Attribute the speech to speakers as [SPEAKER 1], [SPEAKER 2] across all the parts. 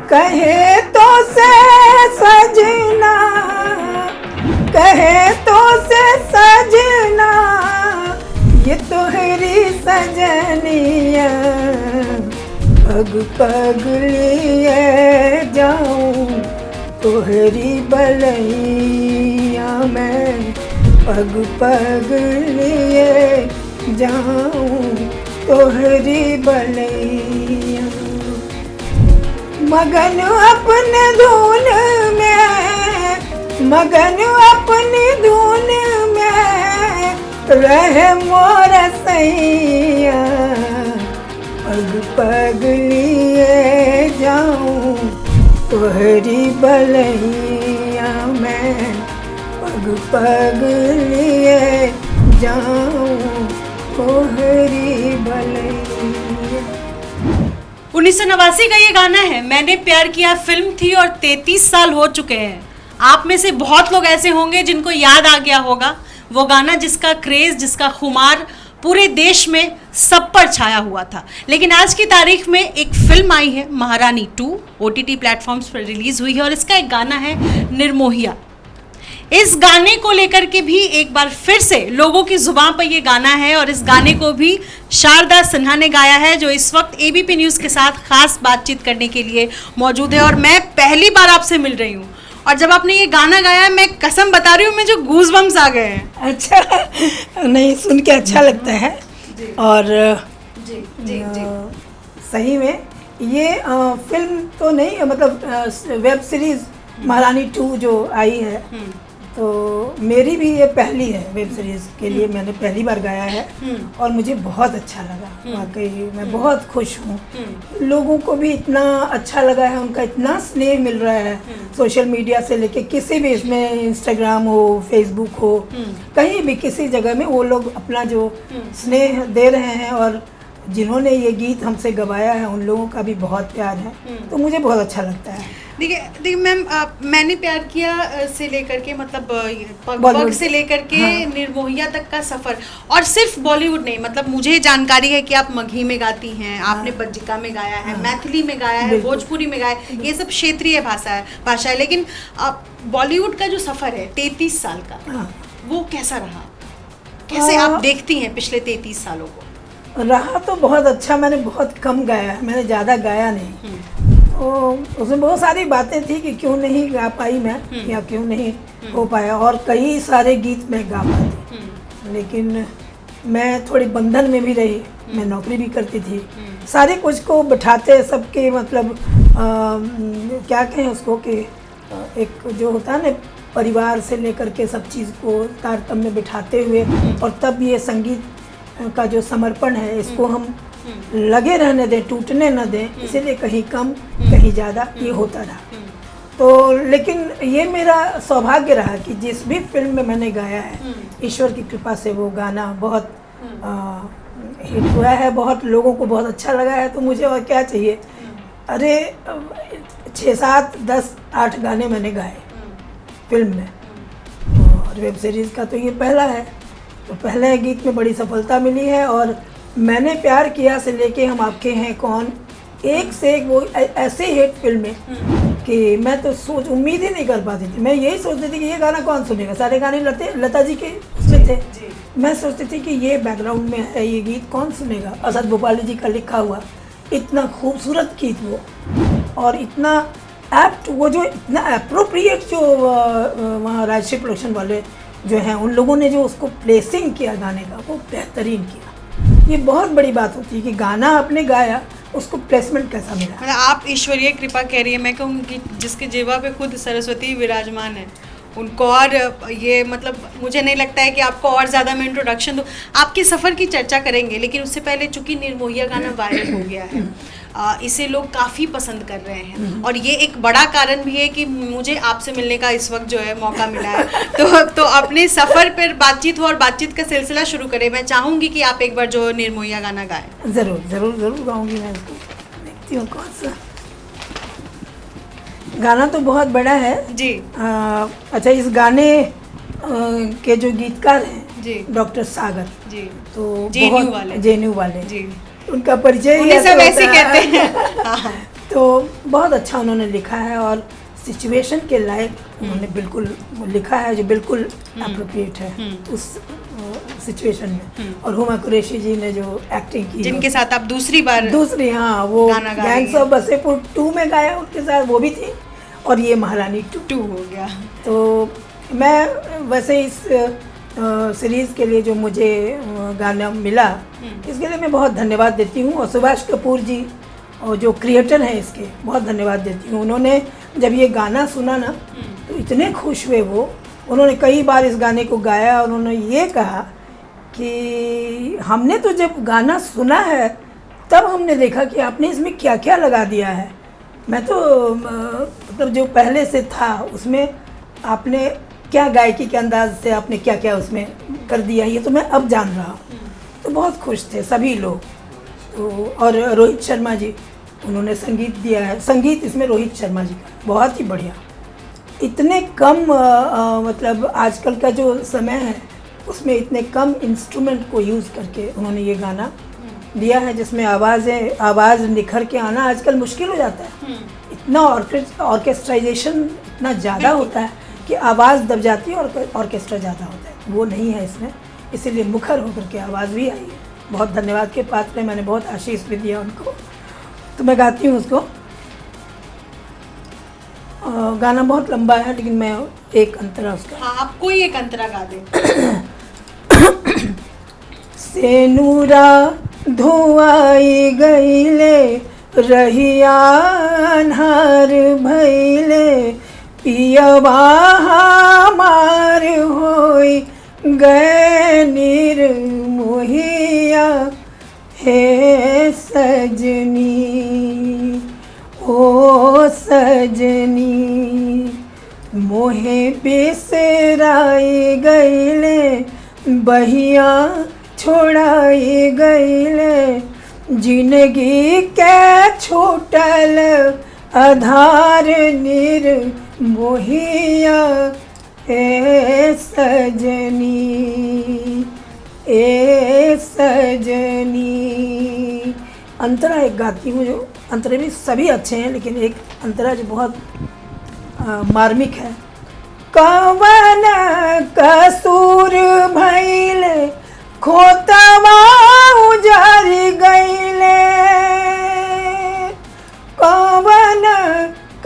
[SPEAKER 1] कहे तो से सजना, कहे तो से सजना, ये तोहरी सजनिया, पग पग लिए जाऊं तोहरी बलैया में, पग पग लिए जाऊं तोहरी बलैया। मगन अपने धुन में, मगन अपनी धुन में रहे मोर सैया, पग पग लिए जाऊं तोहरी बलैया में, पग पग लिए जाऊं तोहरी बलैया।
[SPEAKER 2] 1989 का ये गाना है, मैंने प्यार किया फिल्म थी और 33 साल हो चुके हैं। आप में से बहुत लोग ऐसे होंगे जिनको याद आ गया होगा वो गाना, जिसका क्रेज, जिसका खुमार पूरे देश में सब पर छाया हुआ था। लेकिन आज की तारीख में एक फिल्म आई है, महारानी 2, OTT प्लेटफॉर्म्स पर रिलीज हुई है और इसका एक गाना है निर्मोहिया। इस गाने को लेकर के भी एक बार फिर से लोगों की जुबान पर ये गाना है और इस गाने को भी शारदा सिन्हा ने गाया है, जो इस वक्त ABP न्यूज़ के साथ खास बातचीत करने के लिए मौजूद है। और मैं पहली बार आपसे मिल रही हूँ और जब आपने ये गाना गाया, मैं कसम बता रही हूँ, मुझे गूज बम्स आ गए हैं।
[SPEAKER 1] अच्छा, नहीं, सुन के अच्छा लगता है। और
[SPEAKER 2] जी जी जी,
[SPEAKER 1] सही में ये फिल्म तो नहीं, मतलब वेब सीरीज महारानी 2 जो आई है, तो मेरी भी ये पहली है वेब सीरीज के लिए, मैंने पहली बार गाया है और मुझे बहुत अच्छा लगा। वाकई मैं बहुत खुश हूँ। लोगों को भी इतना अच्छा लगा है, उनका इतना स्नेह मिल रहा है सोशल मीडिया से लेके किसी भी, इसमें इंस्टाग्राम हो, फेसबुक हो, कहीं भी किसी जगह में वो लोग अपना जो स्नेह दे रहे हैं। और जिन्होंने ये गीत हमसे गवाया है उन लोगों का भी बहुत प्यार है, तो मुझे बहुत अच्छा लगता है।
[SPEAKER 2] देखिए मैम, मैंने प्यार किया से लेकर के, मतलब पग से लेकर के निर्मोहिया तक का सफ़र, और सिर्फ बॉलीवुड नहीं, मतलब मुझे जानकारी है कि आप मगही में गाती हैं, आपने बज्जिका में गाया है, मैथिली में गाया है, भोजपुरी में गाया है, ये सब क्षेत्रीय भाषा है। लेकिन बॉलीवुड का जो सफ़र है 33 साल का, वो कैसा रहा? कैसे आप देखती हैं पिछले 33 सालों को?
[SPEAKER 1] रहा तो बहुत अच्छा। मैंने बहुत कम गाया है, मैंने ज़्यादा गाया नहीं। तो उसमें बहुत सारी बातें थी कि क्यों नहीं गा पाई मैं, या क्यों नहीं हो पाया, और कई सारे गीत मैं गा पाती, लेकिन मैं थोड़ी बंधन में भी रही। मैं नौकरी भी करती थी, सारे कुछ को बिठाते सबके, मतलब क्या कहें उसको, कि एक जो होता है ना, परिवार से लेकर के सब चीज़ को तारतम्य में बिठाते हुए, और तब ये संगीत का जो समर्पण है, इसको हम लगे रहने दें, टूटने न दें, इसीलिए कहीं कम कहीं ज़्यादा ये होता रहा। तो लेकिन ये मेरा सौभाग्य रहा कि जिस भी फिल्म में मैंने गाया है, ईश्वर की कृपा से वो गाना बहुत हिट हुआ है, बहुत लोगों को बहुत अच्छा लगा है। तो मुझे और क्या चाहिए? अरे 6, 7, 10, 8 गाने मैंने गाए फिल्म में, और वेब सीरीज़ का तो ये पहला है। तो पहले गीत में बड़ी सफलता मिली है, और मैंने प्यार किया से लेके हम आपके हैं कौन, एक से एक वो ऐसे हिट फिल्में कि मैं तो उम्मीद ही नहीं कर पाती थी। मैं यही सोचती थी कि ये गाना कौन सुनेगा, सारे गाने लता जी के उसमें थे। मैं सोचती थी कि ये बैकग्राउंड में है, ये गीत कौन सुनेगा। असद भोपाली जी का लिखा हुआ इतना खूबसूरत गीत वो, और इतना एप्ट, वो जो इतना अप्रोप्रिएट, जो वहाँ राजश्री प्रोडक्शन वाले जो हैं, उन लोगों ने जो उसको प्लेसिंग किया गाने का, वो बेहतरीन किया। ये बहुत बड़ी बात होती है कि गाना आपने गाया, उसको प्लेसमेंट कैसा मिला।
[SPEAKER 2] मतलब आप ईश्वरीय कृपा कह रही है, मैं कहूँगी कि जिसके जेबा पे खुद सरस्वती विराजमान है, उनको और ये, मतलब मुझे नहीं लगता है कि आपको और ज़्यादा मैं इंट्रोडक्शन दूँ। आपके सफ़र की चर्चा करेंगे, लेकिन उससे पहले चूँकि निर्मोहिया गाना वायरल हो गया है, इसे लोग काफ़ी पसंद कर रहे हैं, और ये एक बड़ा कारण भी है कि मुझे आपसे मिलने का इस वक्त जो है मौका मिला है। तो अपने सफ़र पर बातचीत हो और बातचीत का सिलसिला शुरू करें। मैं चाहूँगी कि आप एक बार जो निर्मोहिया गाना गाएं।
[SPEAKER 1] ज़रूर ज़रूर ज़रूर गाऊँगी मैं इसको। देखती हूँ कौन सा गाना, तो बहुत बड़ा है
[SPEAKER 2] जी।
[SPEAKER 1] अच्छा, इस गाने के जो गीतकार हैं
[SPEAKER 2] जी,
[SPEAKER 1] डॉक्टर सागर
[SPEAKER 2] जी,
[SPEAKER 1] तो
[SPEAKER 2] जेएनयू वाले
[SPEAKER 1] जी,
[SPEAKER 2] जी,
[SPEAKER 1] उनका परिचय
[SPEAKER 2] उन्हें सब ऐसे कहते हैं।
[SPEAKER 1] तो बहुत अच्छा उन्होंने लिखा है और सिचुएशन के लायक उन्होंने बिल्कुल लिखा है, जो बिल्कुल अप्रोप्रिएट है उस सिचुएशन में। और हुमा कुरैशी जी ने जो एक्टिंग की,
[SPEAKER 2] जिनके साथ आप दूसरी, हाँ,
[SPEAKER 1] वो गैंग्स ऑफ वासेपुर 2 में गाया उनके साथ, वो भी थी, और ये महारानी 2
[SPEAKER 2] हो गया।
[SPEAKER 1] तो मैं वैसे इस सीरीज़ के लिए जो मुझे गाना मिला, इसके लिए मैं बहुत धन्यवाद देती हूँ। और सुभाष कपूर जी और जो क्रिएटर हैं इसके, बहुत धन्यवाद देती हूँ। उन्होंने जब ये गाना सुना ना तो इतने खुश हुए वो, उन्होंने कई बार इस गाने को गाया और उन्होंने ये कहा कि हमने तो जब गाना सुना है तब हमने देखा कि आपने इसमें क्या क्या लगा दिया है। मैं तो मतलब जो पहले से था उसमें आपने क्या गायकी के अंदाज से आपने क्या क्या उसमें कर दिया, ये तो मैं अब जान रहा हूँ। तो बहुत खुश थे सभी लोग। तो और रोहित शर्मा जी, उन्होंने संगीत दिया है, संगीत इसमें रोहित शर्मा जी का बहुत ही बढ़िया। इतने कम मतलब आजकल का जो समय है उसमें इतने कम इंस्ट्रूमेंट को यूज़ करके उन्होंने ये गाना दिया है, जिसमें आवाज़ निखर के आना आजकल मुश्किल हो जाता है। इतना ऑर्केस्ट्राइजेशन इतना ज़्यादा होता है कि आवाज़ दब जाती है और ऑर्केस्ट्रा ज़्यादा होता है, वो नहीं है इसमें, इसीलिए मुखर होकर के आवाज़ भी आई है। बहुत धन्यवाद के पात्र हैं, मैंने बहुत आशीष भी दिया उनको। तो मैं गाती हूँ उसको। गाना बहुत लंबा है लेकिन मैं एक अंतरा उसका,
[SPEAKER 2] हाँ, आप कोई एक अंतरा गा दें।
[SPEAKER 1] सेनुरा धोआई गईले रहिया अन्हार भइले, पियवा हमार होई गए निर्मोहिया, हे सजनी ओ सजनी, मोहे बिसराई गईले बहिया छोड़ाई गईले, जिंदगी के छूटल आधार निर्मोहिया, ए सजनी ए सजनी। अंतरा एक गाती हूँ, जो अंतरे भी सभी अच्छे हैं लेकिन एक अंतरा जो बहुत मार्मिक है। कवन कसूर भइले खोतवा उजारी गईले, कवन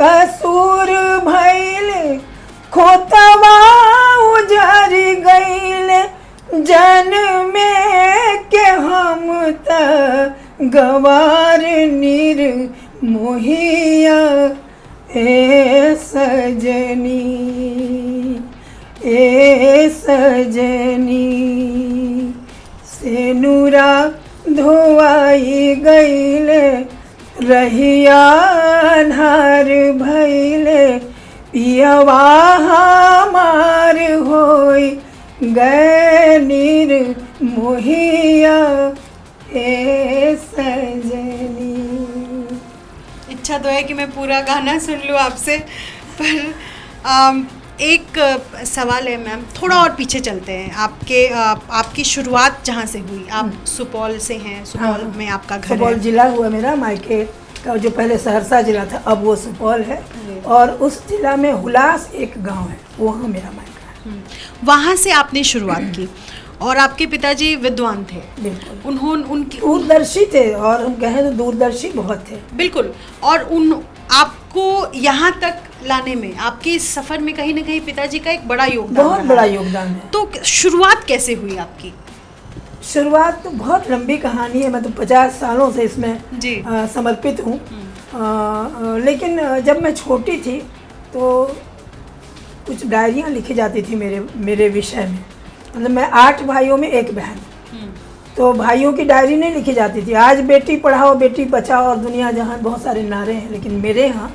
[SPEAKER 1] कसूर भइले खोतवा उजारी गईले, जन्मे के हम त गवार निर्मोहिया, ए सजनी ए सजनी, सेनुरा धोआई गईले रहिया अन्हार भइले, पियवा हमार होई गए निर्मोहिया, ए सजनी।
[SPEAKER 2] इच्छा तो है कि मैं पूरा गाना सुन लूँ आपसे, पर एक सवाल है मैम, थोड़ा और पीछे चलते हैं। आपकी शुरुआत जहाँ से हुई, आप सुपौल से हैं, सुपौल में आपका घर है।
[SPEAKER 1] सुपौल जिला हुआ मेरा, मायके का जो पहले सहरसा जिला था अब वो सुपौल है, और उस जिला में हुलास एक गांव है, वहाँ मेरा मायका है।
[SPEAKER 2] वहाँ से आपने शुरुआत की, और आपके पिताजी विद्वान थे।
[SPEAKER 1] बिल्कुल,
[SPEAKER 2] उनकी
[SPEAKER 1] दूरदर्शी थे, और हम कहें तो दूरदर्शी बहुत थे।
[SPEAKER 2] बिल्कुल, और आपको यहाँ तक लाने में, आपके इस सफ़र में कहीं ना कहीं पिताजी का एक बड़ा योगदान,
[SPEAKER 1] बहुत बड़ा योगदान है।
[SPEAKER 2] तो शुरुआत कैसे हुई आपकी?
[SPEAKER 1] शुरुआत तो बहुत लंबी कहानी है, मैं तो 50 सालों से इसमें समर्पित हूँ। लेकिन जब मैं छोटी थी तो कुछ डायरियाँ लिखी जाती थी मेरे विषय में। मतलब मैं 8 भाइयों में 1 बहन, तो भाइयों की डायरी नहीं लिखी जाती थी, आज बेटी पढ़ाओ बेटी बचाओ और दुनिया जहान, बहुत सारे नारे हैं। लेकिन मेरे यहाँ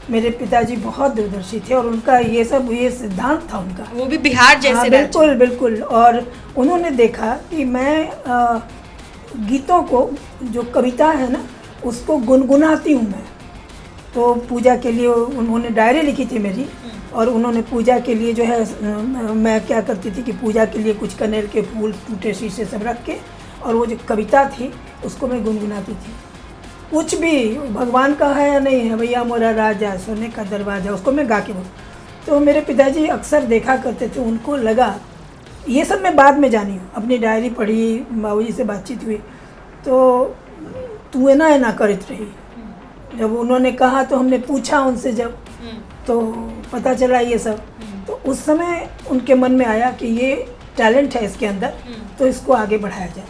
[SPEAKER 1] मेरे पिताजी बहुत दूरदर्शी थे, और उनका ये सिद्धांत था उनका,
[SPEAKER 2] वो भी बिहार जैसे।
[SPEAKER 1] बिल्कुल बिल्कुल। और उन्होंने देखा कि मैं गीतों को, जो कविता है ना, उसको गुनगुनाती हूँ मैं। तो पूजा के लिए उन्होंने डायरी लिखी थी मेरी, और उन्होंने पूजा के लिए जो है, मैं क्या करती थी कि पूजा के लिए कुछ कनेर के फूल, टूटे शीशे सब रख के, और वो जो कविता थी उसको मैं गुनगुनाती थी। कुछ भी भगवान का है या नहीं है, भैया मोरा राजा सोने का दरवाजा, उसको मैं गा के बोलूँ। तो मेरे पिताजी अक्सर देखा करते थे, उनको लगा, ये सब मैं बाद में जानी हूँ, अपनी डायरी पढ़ी, बाबूजी से बातचीत हुई, तो तू है ना करत रही। जब उन्होंने कहा तो हमने पूछा उनसे, जब तो पता चला ये सब, तो उस समय उनके मन में आया कि ये टैलेंट है इसके अंदर, तो इसको आगे बढ़ाया जाए।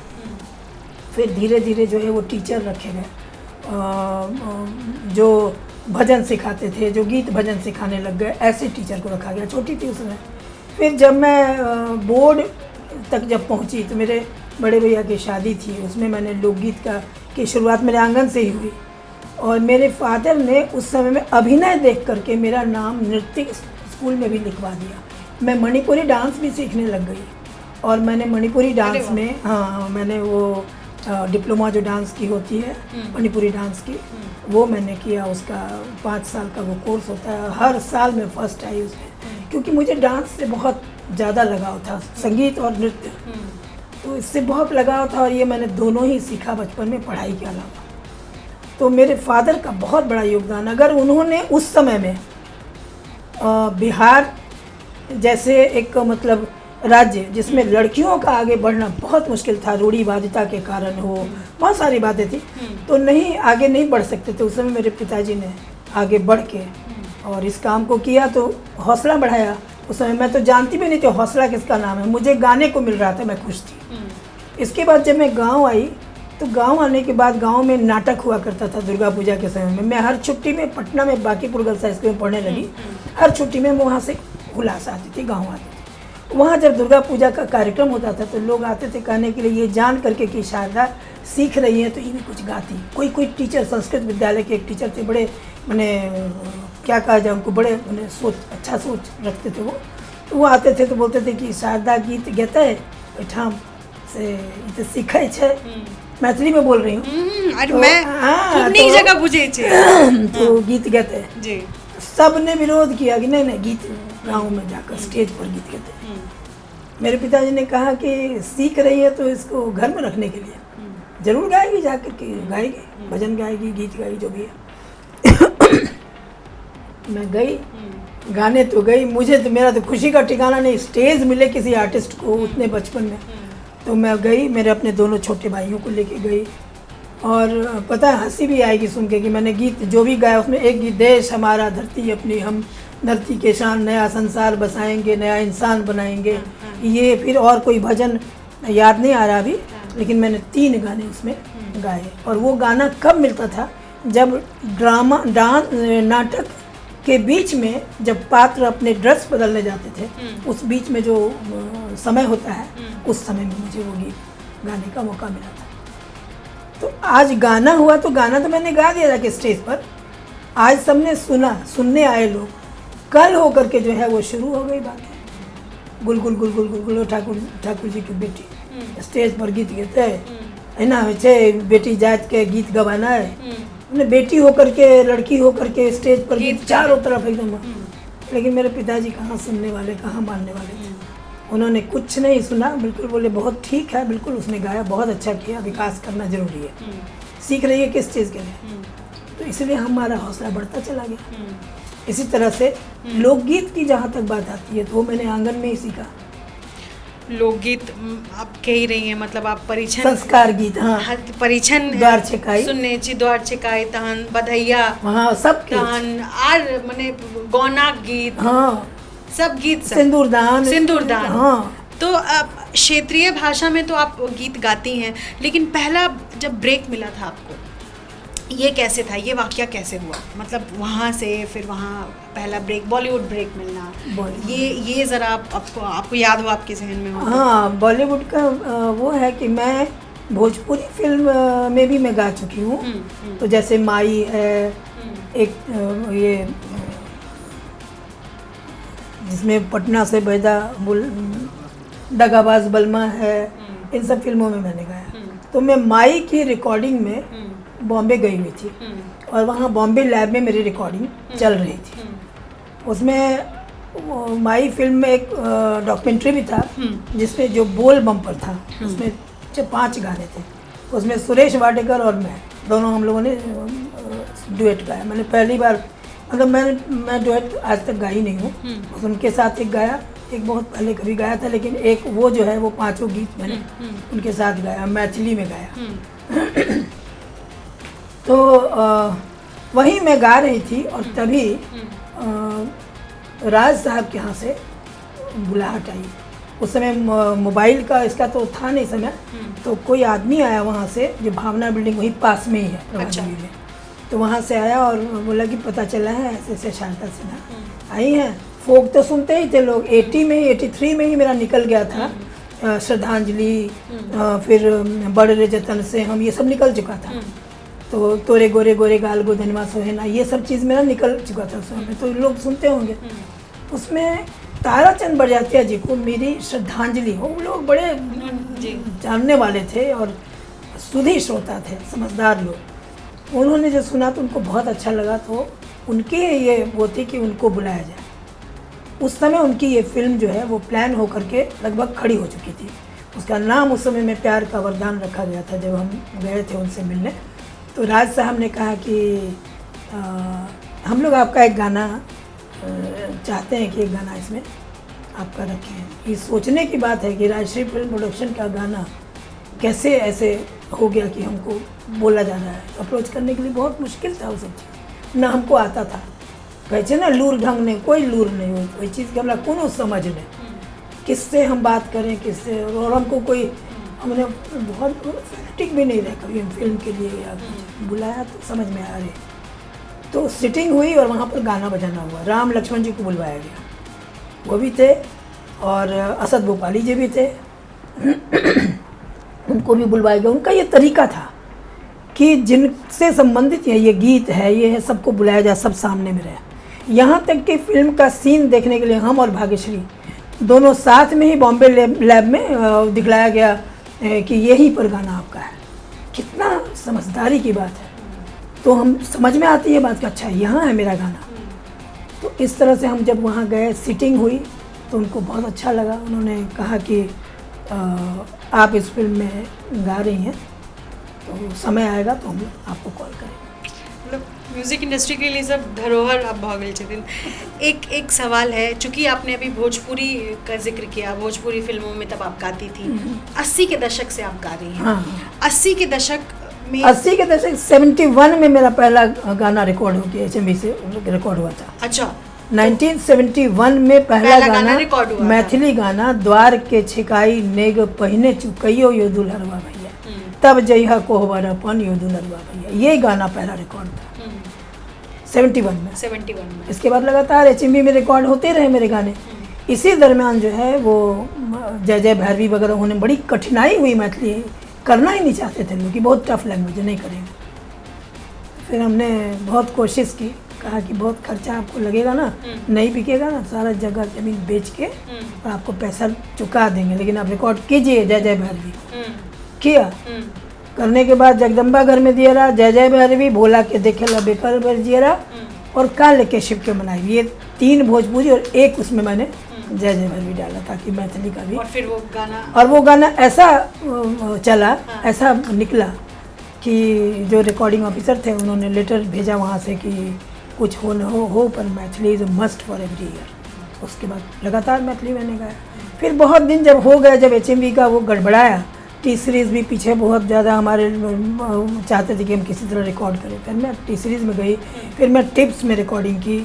[SPEAKER 1] फिर धीरे धीरे जो है वो टीचर रखे गए, जो भजन सिखाते थे, जो गीत भजन सिखाने लग गए, ऐसे टीचर को रखा गया। छोटी थी उस समय। फिर जब मैं बोर्ड तक जब पहुंची तो मेरे बड़े भैया की शादी थी, उसमें मैंने लोकगीत की शुरुआत मेरे आंगन से ही हुई। और मेरे फादर ने उस समय में अभिनय देख करके मेरा नाम नृत्य स्कूल में भी लिखवा दिया। मैं मणिपुरी डांस भी सीखने लग गई, और मैंने मणिपुरी डांस में, हाँ, मैंने वो डिप्लोमा जो डांस की होती है मणिपुरी डांस की, वो मैंने किया। उसका 5 साल का वो कोर्स होता है, हर साल मैं फर्स्ट आई उसमें, क्योंकि मुझे डांस से बहुत ज़्यादा लगाव था, संगीत और नृत्य, तो इससे बहुत लगाव था। और ये मैंने दोनों ही सीखा बचपन में, पढ़ाई के अलावा। तो मेरे फादर का बहुत बड़ा योगदान, अगर उन्होंने उस समय में बिहार जैसे एक मतलब राज्य जिसमें लड़कियों का आगे बढ़ना बहुत मुश्किल था, रूढ़िवादिता के कारण हो, बहुत सारी बातें थी, तो आगे नहीं बढ़ सकते थे। उस समय मेरे पिताजी ने आगे बढ़ के और इस काम को किया, तो हौसला बढ़ाया। उस समय मैं तो जानती भी नहीं थी हौसला किसका नाम है, मुझे गाने को मिल रहा था, मैं खुश थी। इसके बाद जब मैं गाँव आई, तो गांव आने के बाद गांव में नाटक हुआ करता था दुर्गा पूजा के समय में। मैं हर छुट्टी में पटना में बांकीपुर गर्ल्स हाई स्कूल में पढ़ने लगी, हर छुट्टी में वहाँ से उल्लास आती थी, गांव आती थी। वहाँ जब दुर्गा पूजा का कार्यक्रम होता था तो लोग आते थे कहने के लिए, ये जान करके कि शारदा सीख रही है तो ये भी कुछ गाती। कोई टीचर, संस्कृत विद्यालय के एक टीचर थे, बड़े मैंने क्या कहा जाए उनको, बड़े मैंने अच्छा सोच रखते थे वो आते थे तो बोलते थे कि शारदा गीत गाता है, बैठा से सीखे छे, मैथिली में बोल रही हूँ,
[SPEAKER 2] तो मैं तो जगह बुझे
[SPEAKER 1] तो गीत गाते हैं जी। सब ने विरोध किया कि नहीं गीत गाँव में जाकर स्टेज पर गीत गाते हैं। मेरे पिताजी ने कहा कि सीख रही है तो इसको घर में रखने के लिए जरूर गाएगी, जाकर के गाएगी, भजन गाएगी, गीत गाएगी, जो भी है। मैं गई, गाने तो गई, मुझे तो मेरा तो खुशी का ठिकाना नहीं, स्टेज मिले किसी आर्टिस्ट को उतने बचपन में, तो मैं गई, मेरे अपने दोनों छोटे भाइयों को लेके गई। और पता है हंसी भी आएगी सुन के कि मैंने गीत जो भी गाया उसमें एक गीत, देश हमारा धरती अपनी, हम धरती के शान, नया संसार बसाएंगे, नया इंसान बनाएंगे, ये फिर और कोई भजन याद नहीं आ रहा अभी, लेकिन मैंने 3 गाने उसमें गाए। और वो गाना कब मिलता था, जब ड्रामा नाटक के बीच में जब पात्र अपने ड्रेस बदलने जाते थे, उस बीच में जो समय होता है, उस समय में मुझे वो गीत गाने का मौका मिला था। तो आज गाना हुआ तो गाना तो मैंने गा दिया जाके स्टेज पर, आज सबने सुनने आए लोग, कल होकर के जो है वो शुरू हो गई बात है। गुल गुल गुल गुल गुल गुल ठाकुर जी की बेटी स्टेज पर गीत गाते है ना, बेटी जात के गीत गवाना है, बेटी होकर के, लड़की होकर के स्टेज पर गीत चारों तरफ एकदम। लेकिन मेरे पिताजी कहाँ सुनने वाले, कहाँ मानने वाले थे, उन्होंने कुछ नहीं सुना, बिल्कुल बोले बहुत ठीक है, बिल्कुल उसने गाया, बहुत अच्छा किया, विकास करना जरूरी है, सीख रही है किस चीज़ के लिए, तो इसलिए हमारा हौसला बढ़ता चला गया। इसी तरह से लोकगीत की जहाँ तक बात आती है तो वो मैंने आंगन में ही सीखा।
[SPEAKER 2] लोकगीत आप कह ही रही हैं, मतलब आप परिछन,
[SPEAKER 1] संस्कार गीत, हाँ,
[SPEAKER 2] परिछन,
[SPEAKER 1] द्वार छकाई,
[SPEAKER 2] सुनने ची द्वार छकाई, तहन बधैया,
[SPEAKER 1] हाँ, सब
[SPEAKER 2] तहन आर मने गौना गीत,
[SPEAKER 1] हाँ,
[SPEAKER 2] सब गीत, सिंदूरदान,
[SPEAKER 1] हाँ।
[SPEAKER 2] तो क्षेत्रीय भाषा में तो आप गीत गाती हैं, लेकिन पहला जब ब्रेक मिला था आपको, ये कैसे था, ये वाकया कैसे हुआ, मतलब वहाँ से फिर वहाँ पहला ब्रेक, बॉलीवुड ब्रेक मिलना, ये ज़रा आपको याद हो, आपके जहन में हो?
[SPEAKER 1] हाँ, बॉलीवुड का वो है कि मैं भोजपुरी फिल्म में भी मैं गा चुकी हूँ। तो जैसे माई है, एक ये जिसमें पटना से बैदा दगाबाज बलमा है, इन सब फिल्मों में मैंने गाया। तो मैं माई की रिकॉर्डिंग में बॉम्बे गई हुई थी, और वहाँ बॉम्बे लैब में मेरी रिकॉर्डिंग चल रही थी। उसमें माई फिल्म में एक डॉक्यूमेंट्री भी था, जिसमें जो बोल बम्पर था, उसमें 5 गाने थे। उसमें सुरेश वाडेकर और दोनों हम लोगों ने डुएट गाया। मैंने पहली बार, मतलब मैं डुएट आज तक गाई नहीं हूँ, बस उनके साथ एक गाया, एक बहुत पहले कभी गाया था, लेकिन एक वो जो है वो 5 गीत मैंने उनके साथ गाया, मैथिली में गाया। तो वहीं मैं गा रही थी और तभी राज साहब के यहाँ से बुलाहट आई। उस समय मोबाइल का इसका तो था नहीं समय, तो कोई आदमी आया वहाँ से, जो भावना बिल्डिंग वहीं पास में ही है प्रभादेवी में, तो वहाँ से आया और बोला कि पता चला है ऐसे ऐसे शारदा सिन्हा आई हैं। फोक तो सुनते ही थे लोग, 83 में ही मेरा निकल गया था श्रद्धांजलि, फिर बड़ रे जतन से हम, ये सब निकल चुका था। तो तोरे गोरे गोरे गाल गोदनवा सोहेना, ये सब चीज़ मेरा निकल चुका था उस समय, तो लोग सुनते होंगे। उसमें ताराचंद बड़जात्या जी को मेरी श्रद्धांजलि हो, वो लोग बड़े जानने वाले थे और सुधी श्रोता थे, समझदार लोग। उन्होंने जो सुना तो उनको बहुत अच्छा लगा, तो उनकी ये वो थी कि उनको बुलाया जाए। उस समय उनकी ये फिल्म जो है वो प्लान होकर के लगभग खड़ी हो चुकी थी। उसका नाम उस समय में प्यार का वरदान रखा गया था। जब हम गए थे उनसे मिलने, तो राज साहब ने कहा कि हम लोग आपका एक गाना चाहते हैं कि एक गाना इसमें आपका रखें। ये सोचने की बात है कि राजश्री फिल्म प्रोडक्शन का गाना कैसे ऐसे हो गया कि हमको बोला जा रहा है। अप्रोच करने के लिए बहुत मुश्किल था वो सब चीज़, ना हमको आता था। कहते ना लूर ढंग नहीं, कोई लूर नहीं हो, कोई चीज़ की हमारा कोनो समझ नहीं, किससे हम बात करें किससे। और हमको कोई, हमने बहुत फैनेटिक भी नहीं रहे कभी हम फिल्म के लिए, या बुलाया तो समझ में आ रही। तो सिटिंग हुई और वहाँ पर गाना बजाना हुआ। राम लक्ष्मण जी को बुलवाया गया, वो भी थे, और असद भोपाली जी भी थे, उनको भी बुलवाया गया। उनका ये तरीका था कि जिनसे संबंधित ये गीत है, ये है, सबको बुलाया जाए, सब सामने में रहे। यहाँ तक कि फिल्म का सीन देखने के लिए हम और भाग्यश्री दोनों साथ में ही बॉम्बे लैब में दिखलाया गया कि यहीं पर गाना आपका है। कितना समझदारी की बात है। तो हम समझ में आती है बात कि अच्छा यहाँ है मेरा गाना। तो इस तरह से हम जब वहाँ गए, सिटिंग हुई, तो उनको बहुत अच्छा लगा। उन्होंने कहा कि आप इस फिल्म में गा रही हैं, तो समय आएगा तो हम आपको कॉल करेंगे।
[SPEAKER 2] मतलब म्यूज़िक इंडस्ट्री के लिए सब धरोहर आप भागल छथिन। एक सवाल है, चूँकि आपने अभी भोजपुरी का जिक्र किया, भोजपुरी फिल्मों में तब आप गाती थी, 80 के दशक से आप गा रही हैं।
[SPEAKER 1] हाँ।
[SPEAKER 2] 80 के दशक में,
[SPEAKER 1] 80 के दशक 71 में मेरा पहला गाना रिकॉर्ड हो गया, HMV से रिकॉर्ड हुआ था।
[SPEAKER 2] अच्छा,
[SPEAKER 1] 1971 में पहला गाना
[SPEAKER 2] रिकॉर्ड हुआ,
[SPEAKER 1] मैथिली गाना, द्वार के छिकाई नेग पहिने चुकैयो यो दुल्हरवा भैया, तब जइहा कोहबर अपन यो दुल्हरवा भैया, ये गाना पहला रिकॉर्ड था 71 में। इसके बाद लगातार HMV में रिकॉर्ड होते रहे मेरे गाने। इसी दरमियान जो है वो जय जय भैरवी वगैरह होने बड़ी कठिनाई हुई। मैथिली करना ही नहीं चाहते थे लोग कि बहुत टफ लैंग्वेज है, नहीं करेंगे। फिर हमने बहुत कोशिश की, कहा कि बहुत खर्चा आपको लगेगा ना, नहीं बिकेगा ना, सारा जगह ज़मीन बेच के और आपको पैसा चुका देंगे, लेकिन आप रिकॉर्ड कीजिए जय जय भैरवी। किया, करने के बाद जगदम्बा घर में दिया रहा, जय जय भैरवी, भोला के देखेला बेकर भर दिया रहा, और काल के शिव के मनाई। ये 3 भोजपुरी और 1 उसमें मैंने जय जय भैरवी डाला, ताकि मैथिली का भी।
[SPEAKER 2] और फिर वो गाना
[SPEAKER 1] ऐसा चला, ऐसा निकला कि जो रिकॉर्डिंग ऑफिसर थे उन्होंने लेटर भेजा वहाँ से कि कुछ हो न हो पर Maithili is must for every year. उसके बाद लगातार मैथिली मैंने गाया। फिर बहुत दिन जब हो गए, जब HMV का वो गड़बड़ाया, टी सीरीज़ भी पीछे बहुत ज़्यादा हमारे चाहते थे कि हम किसी तरह रिकॉर्ड करें। फिर मैं टी सीरीज़ में गई, फिर मैं टिप्स में रिकॉर्डिंग की,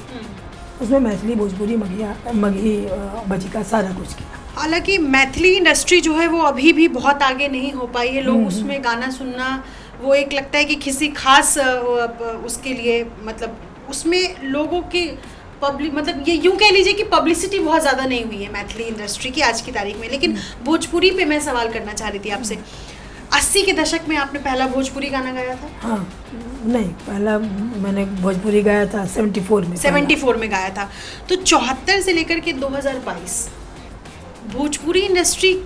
[SPEAKER 1] उसमें मैथिली, भोजपुरी, मगही, बजिका सारा कुछ किया।
[SPEAKER 2] हालांकि मैथिली इंडस्ट्री जो है वो अभी भी बहुत आगे नहीं हो पाई है। लोग उसमें गाना सुनना, वो एक लगता है कि किसी खास उसके लिए, मतलब उसमें लोगों की मतलब ये यूँ कह लीजिए कि पब्लिसिटी बहुत ज़्यादा नहीं हुई है मैथिली इंडस्ट्री की आज की तारीख में। लेकिन भोजपुरी पे मैं सवाल करना चाह रही थी आपसे, 80 के दशक में आपने पहला भोजपुरी गाना गाया था?
[SPEAKER 1] हाँ, नहीं, पहला मैंने भोजपुरी गाया था 74 में
[SPEAKER 2] गाया था। तो 74 से लेकर के 2022 भोजपुरी इंडस्ट्री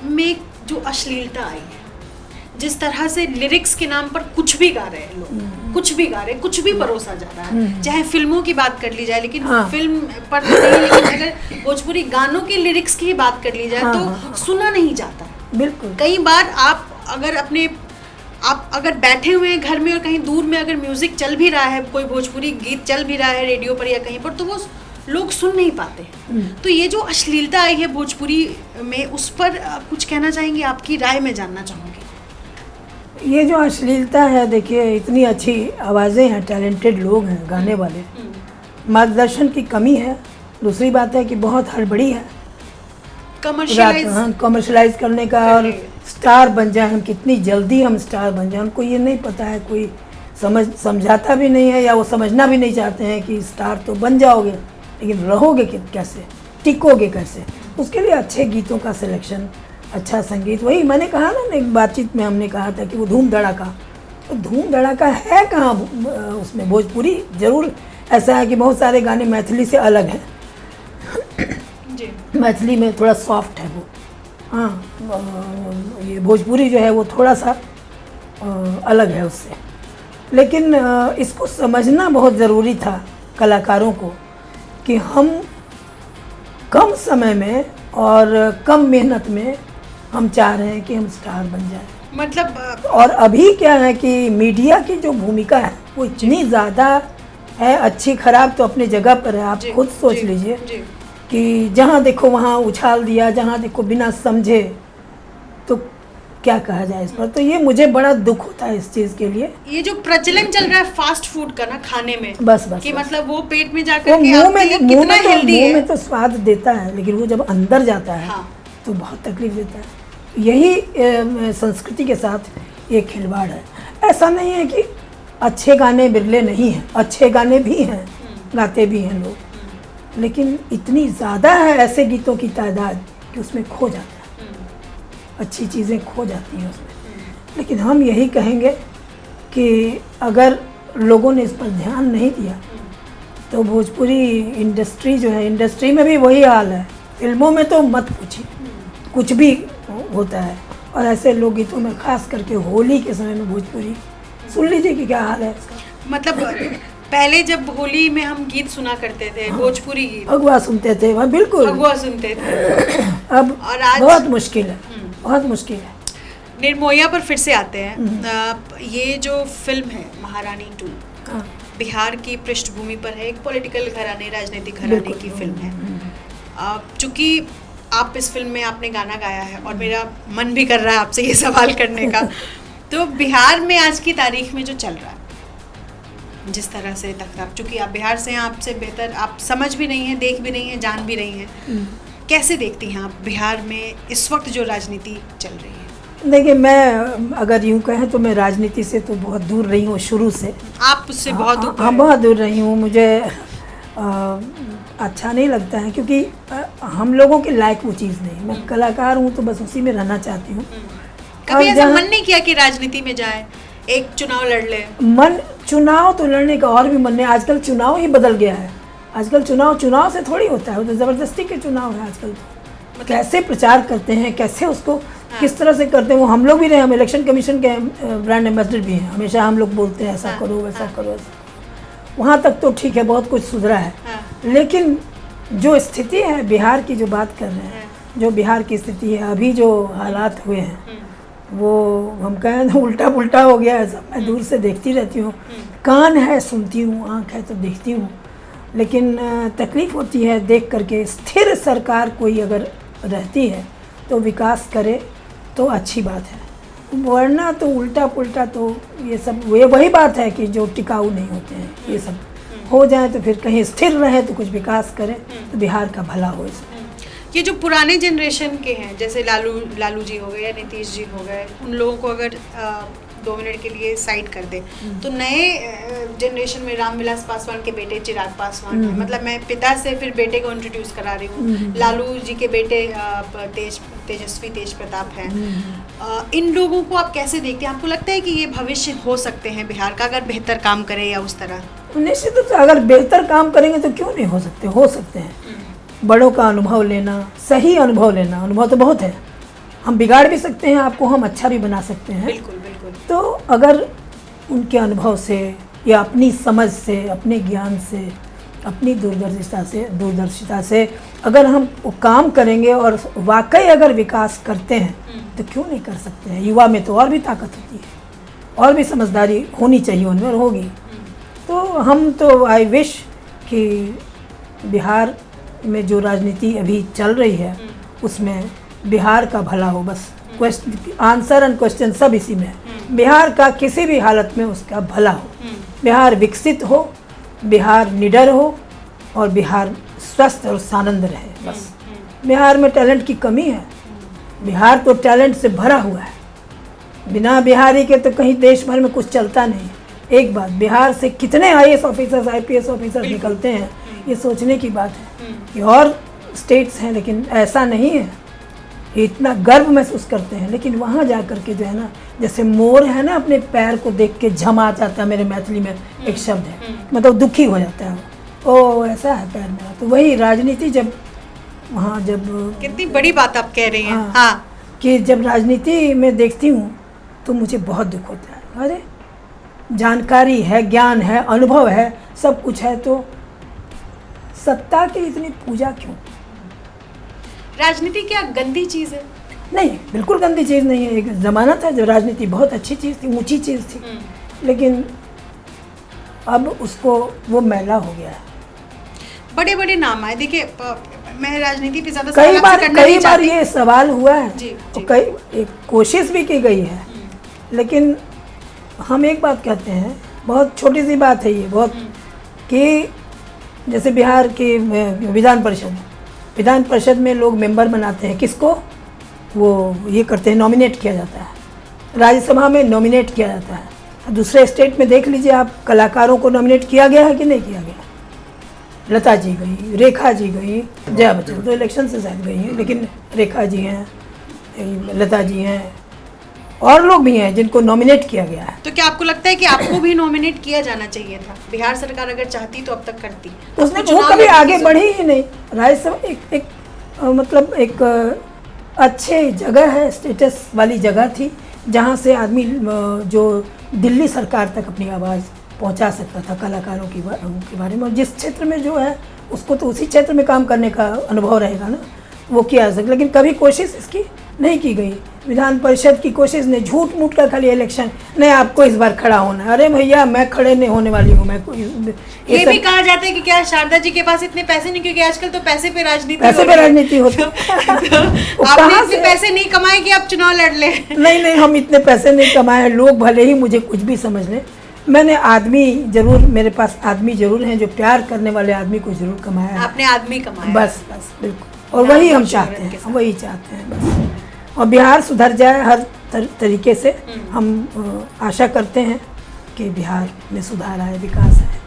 [SPEAKER 2] में जो अश्लीलता आई है, जिस तरह से लिरिक्स के नाम पर कुछ भी गा रहे हैं लोग, कुछ भी गा रहे हैं, कुछ भी परोसा जा रहा है, चाहे फिल्मों की बात कर ली जाए, लेकिन फिल्म पर तो नहीं, लेकिन अगर भोजपुरी गानों के लिरिक्स की बात कर ली जाए तो सुना नहीं जाता।
[SPEAKER 1] बिल्कुल।
[SPEAKER 2] कई बार आप अगर अपने आप अगर बैठे हुए हैं घर में और कहीं दूर में अगर म्यूजिक चल भी रहा है, कोई भोजपुरी गीत चल भी रहा है रेडियो पर या कहीं पर, तो वो लोग सुन नहीं पाते। तो ये जो अश्लीलता आई है भोजपुरी में, उस पर कुछ कहना चाहेंगे? आपकी राय में जानना चाहूँगी।
[SPEAKER 1] ये जो अश्लीलता है, देखिए इतनी अच्छी आवाज़ें हैं, टैलेंटेड लोग हैं गाने वाले, मार्गदर्शन की कमी है। दूसरी बात है कि बहुत हड़बड़ी है कमर्शलाइज करने का, और स्टार बन जाए हम, कितनी जल्दी हम स्टार बन जाए, उनको ये नहीं पता है, कोई समझाता भी नहीं है, या वो समझना भी नहीं चाहते हैं कि स्टार तो बन जाओगे, लेकिन रहोगे कैसे, टिकोगे कैसे। उसके लिए अच्छे गीतों का सिलेक्शन, अच्छा संगीत, वही मैंने कहा ना, एक बातचीत में हमने कहा था कि वो धूम धड़ाका, तो धूम धड़ाका है कहाँ उसमें? भोजपुरी जरूर ऐसा है कि बहुत सारे गाने मैथिली से अलग हैं, मैथिली में थोड़ा सॉफ्ट है वो, हाँ, ये भोजपुरी जो है वो थोड़ा सा अलग है उससे। लेकिन इसको समझना बहुत ज़रूरी था कलाकारों को कि हम कम समय में और कम मेहनत में हम चाह रहे हैं कि हम स्टार बन जाएं।
[SPEAKER 2] मतलब
[SPEAKER 1] और अभी क्या है कि मीडिया की जो भूमिका है वो इतनी ज़्यादा है, अच्छी खराब तो अपनी जगह पर है। आप खुद सोच लीजिए कि जहाँ देखो वहाँ उछाल दिया, जहाँ देखो बिना समझे, तो क्या कहा जाए इस पर। तो ये मुझे बड़ा दुख होता है इस चीज़ के लिए।
[SPEAKER 2] ये जो प्रचलन चल रहा है फास्ट फूड का ना, खाने में,
[SPEAKER 1] बस
[SPEAKER 2] कि
[SPEAKER 1] बस
[SPEAKER 2] मतलब वो पेट में जाकर के कितना हेल्दी है,
[SPEAKER 1] मुंह में तो स्वाद देता है, लेकिन वो जब अंदर जाता है
[SPEAKER 2] हाँ।
[SPEAKER 1] तो बहुत तकलीफ देता है। यही संस्कृति के साथ एक खिलवाड़ है। ऐसा नहीं है कि अच्छे गाने बिरले नहीं हैं, अच्छे गाने भी हैं, गाते भी हैं लोग, लेकिन इतनी ज़्यादा है ऐसे गीतों की तादाद कि उसमें खो जाता है, अच्छी चीज़ें खो जाती हैं उसमें। लेकिन हम यही कहेंगे कि अगर लोगों ने इस पर ध्यान नहीं दिया तो भोजपुरी इंडस्ट्री जो है, इंडस्ट्री में भी वही हाल है, फिल्मों में तो मत पूछिए, कुछ भी होता है। और ऐसे लोकगीतों में, खास करके होली के समय में भोजपुरी, सुन लीजिए कि क्या हाल है इसका।
[SPEAKER 2] मतलब पहले जब होली में हम गीत सुना करते थे, भोजपुरी गीत,
[SPEAKER 1] भगवा सुनते थे, वह बिल्कुल
[SPEAKER 2] भगवा सुनते थे।
[SPEAKER 1] अब
[SPEAKER 2] और आज
[SPEAKER 1] बहुत मुश्किल है, बहुत मुश्किल है।
[SPEAKER 2] निर्मोहिया पर फिर से आते हैं। ये जो फिल्म है महारानी 2, बिहार की पृष्ठभूमि पर है, एक पॉलिटिकल घराने, राजनीतिक घराने की फिल्म है। चूँकि आप इस फिल्म में आपने गाना गाया है और मेरा मन भी कर रहा है आपसे ये सवाल करने का, तो बिहार में आज की तारीख में जो चल रहा है, जिस तरह से तक, चूँकि आप बिहार से हैं, आपसे बेहतर आप समझ भी नहीं हैं, देख भी नहीं हैं, जान भी नहीं हैं, कैसे देखती हैं आप बिहार में इस वक्त जो राजनीति चल रही है?
[SPEAKER 1] देखिए, मैं अगर यूँ कहें तो मैं राजनीति से तो बहुत दूर रही हूँ शुरू से।
[SPEAKER 2] आप उससे बहुत दूर?
[SPEAKER 1] हाँ, बहुत दूर रही हूँ। मुझे अच्छा नहीं लगता है, क्योंकि हम लोगों के लायक वो चीज़ नहीं। मैं कलाकार हूँ तो बस उसी में रहना चाहती हूँ।
[SPEAKER 2] कभी ऐसा मन नहीं किया कि राजनीति में जाए, एक चुनाव लड़ ले?
[SPEAKER 1] चुनाव तो लड़ने का और भी मन नहीं। आजकल चुनाव ही बदल गया है। आजकल चुनाव से थोड़ी होता है, वो तो ज़बरदस्ती के चुनाव है आजकल। तो कैसे प्रचार करते हैं, कैसे उसको किस तरह से करते हैं, वो हम लोग भी रहे। हम इलेक्शन कमीशन के ब्रांड एम्बेसडर भी हैं। हमेशा हम लोग बोलते हैं ऐसा करो, वैसा करो। वहाँ तक तो ठीक है, बहुत कुछ सुधरा है। लेकिन जो स्थिति है बिहार की, जो बात कर रहे हैं, जो बिहार की स्थिति है, अभी जो हालात हुए हैं, वो हम कहें तो उल्टा पुल्टा हो गया है सब। मैं दूर से देखती रहती हूँ, कान है सुनती हूँ, आँख है तो देखती हूँ, लेकिन तकलीफ़ होती है देख करके। स्थिर सरकार कोई अगर रहती है तो विकास करे तो अच्छी बात है, वरना तो उल्टा पुल्टा तो ये सब वही बात है कि जो टिकाऊ नहीं होते हैं। ये सब हो जाए तो फिर कहीं स्थिर रहे तो कुछ विकास करे तो बिहार का भला हो इसमें।
[SPEAKER 2] ये जो पुराने जनरेशन के हैं, जैसे लालू जी हो गए या नीतीश जी हो गए, उन लोगों को अगर 2 मिनट के लिए साइड कर दे, तो नए जनरेशन में रामविलास पासवान के बेटे चिराग पासवान हैं। मतलब मैं पिता से फिर बेटे को इंट्रोड्यूस करा रही हूँ। लालू जी के बेटे तेजस्वी तेज प्रताप हैं। इन लोगों को आप कैसे देखते हैं? आपको लगता है कि ये भविष्य हो सकते हैं बिहार का, अगर बेहतर काम करे या उस तरह?
[SPEAKER 1] निश्चित रूप से अगर बेहतर काम करेंगे तो क्यों नहीं हो सकते हैं। बड़ों का अनुभव लेना, सही अनुभव लेना, अनुभव तो बहुत है। हम बिगाड़ भी सकते हैं आपको, हम अच्छा भी बना सकते हैं।
[SPEAKER 2] बिल्कुल बिल्कुल।
[SPEAKER 1] तो अगर उनके अनुभव से या अपनी समझ से, अपने ज्ञान से, अपनी दूरदर्शिता से अगर हम वो काम करेंगे और वाकई अगर विकास करते हैं तो क्यों नहीं कर सकते हैं। युवा में तो और भी ताकत होती है। और भी समझदारी होनी चाहिए उनमें, और होगी। तो हम तो आई विश कि बिहार में जो राजनीति अभी चल रही है उसमें बिहार का भला हो, बस आंसर एंड क्वेश्चन सब इसी में है। बिहार का किसी भी हालत में उसका भला हो, बिहार विकसित हो, बिहार निडर हो और बिहार स्वस्थ और सानंद रहे। बस बिहार में टैलेंट की कमी है, बिहार तो टैलेंट से भरा हुआ है। बिना बिहारी के तो कहीं देश भर में कुछ चलता नहीं। एक बात, बिहार से कितने IAS ऑफिसर्स IPS ऑफिसर्स निकलते हैं, ये सोचने की बात है कि और स्टेट्स हैं लेकिन ऐसा नहीं है। ये इतना गर्व महसूस करते हैं, लेकिन वहाँ जा कर के जो है ना, जैसे मोर है ना, अपने पैर को देख के झमा जाता है, मेरे मैथिली में एक शब्द है, मतलब दुखी हो जाता है, ओ ऐसा है पैर मेरा। तो वही राजनीति जब वहाँ जब
[SPEAKER 2] कितनी बड़ी बात आप कह रही हैं।
[SPEAKER 1] हाँ,
[SPEAKER 2] हाँ।
[SPEAKER 1] कि जब राजनीति में देखती हूँ तो मुझे बहुत दुख होता है। अरे जानकारी है, ज्ञान है, अनुभव है, सब कुछ है, तो सत्ता की इतनी पूजा क्यों?
[SPEAKER 2] राजनीति क्या गंदी चीज़ है?
[SPEAKER 1] नहीं, बिल्कुल गंदी चीज़ नहीं है। एक ज़माना था जब राजनीति बहुत अच्छी चीज़ थी, ऊंची चीज़ थी, लेकिन अब उसको वो मैला हो गया है।
[SPEAKER 2] बड़े बड़े नाम आए, देखिए मैं राजनीति पे ज़्यादा
[SPEAKER 1] कई बार ये सवाल हुआ है,
[SPEAKER 2] जी,
[SPEAKER 1] और कई कोशिश भी की गई है, लेकिन हम एक बात कहते हैं, बहुत छोटी सी बात है ये, बहुत कि जैसे बिहार की विधान परिषद में लोग मेंबर बनाते हैं, किसको? वो ये करते हैं, नॉमिनेट किया जाता है। राज्यसभा में नॉमिनेट किया जाता है। दूसरे स्टेट में देख लीजिए आप, कलाकारों को नॉमिनेट किया गया है कि नहीं किया गया? लता जी गई, रेखा जी गई, जया बच्चन तो इलेक्शन से शायद गई हैं, लेकिन रेखा जी हैं, लता जी हैं, और लोग भी हैं जिनको नॉमिनेट किया गया है।
[SPEAKER 2] तो क्या आपको लगता है कि आपको भी नॉमिनेट किया जाना चाहिए था? बिहार सरकार अगर चाहती तो अब तक करती।
[SPEAKER 1] उसने वो कभी आगे बढ़ी ही नहीं। राज्यसभा एक मतलब एक अच्छे जगह है, स्टेटस वाली जगह थी, जहाँ से आदमी जो दिल्ली सरकार तक अपनी आवाज़ पहुंचा सकता था कलाकारों के बारे में, और जिस क्षेत्र में जो है उसको तो उसी क्षेत्र में काम करने का अनुभव रहेगा ना, वो किया जा सकता। लेकिन कभी कोशिश इसकी नहीं की गई। विधान परिषद की कोशिश ने झूठ मूठ का खाली इलेक्शन, नहीं आपको इस बार खड़ा होना है। अरे भैया मैं खड़े नहीं होने वाली हूँ। मैं
[SPEAKER 2] ये भी कहा जाता है कि क्या शारदा जी के पास इतने पैसे नहीं, क्योंकि आजकल तो पैसे पे राजनीति
[SPEAKER 1] होती है।
[SPEAKER 2] आपने इतने पैसे नहीं कमाए कि आप चुनाव लड़ ले।
[SPEAKER 1] नहीं, हम इतने पैसे नहीं कमाए। लोग भले ही मुझे कुछ भी समझ लें, मैंने आदमी जरूर, मेरे पास आदमी जरूर हैं जो प्यार करने वाले आदमी को जरूर कमाया है।
[SPEAKER 2] आपने आदमी कमाया,
[SPEAKER 1] बस बिल्कुल, और वही हम चाहते हैं, वही चाहते हैं बस। और बिहार सुधर जाए हर तरीके से। हम आशा करते हैं कि बिहार में सुधार आए, विकास आए।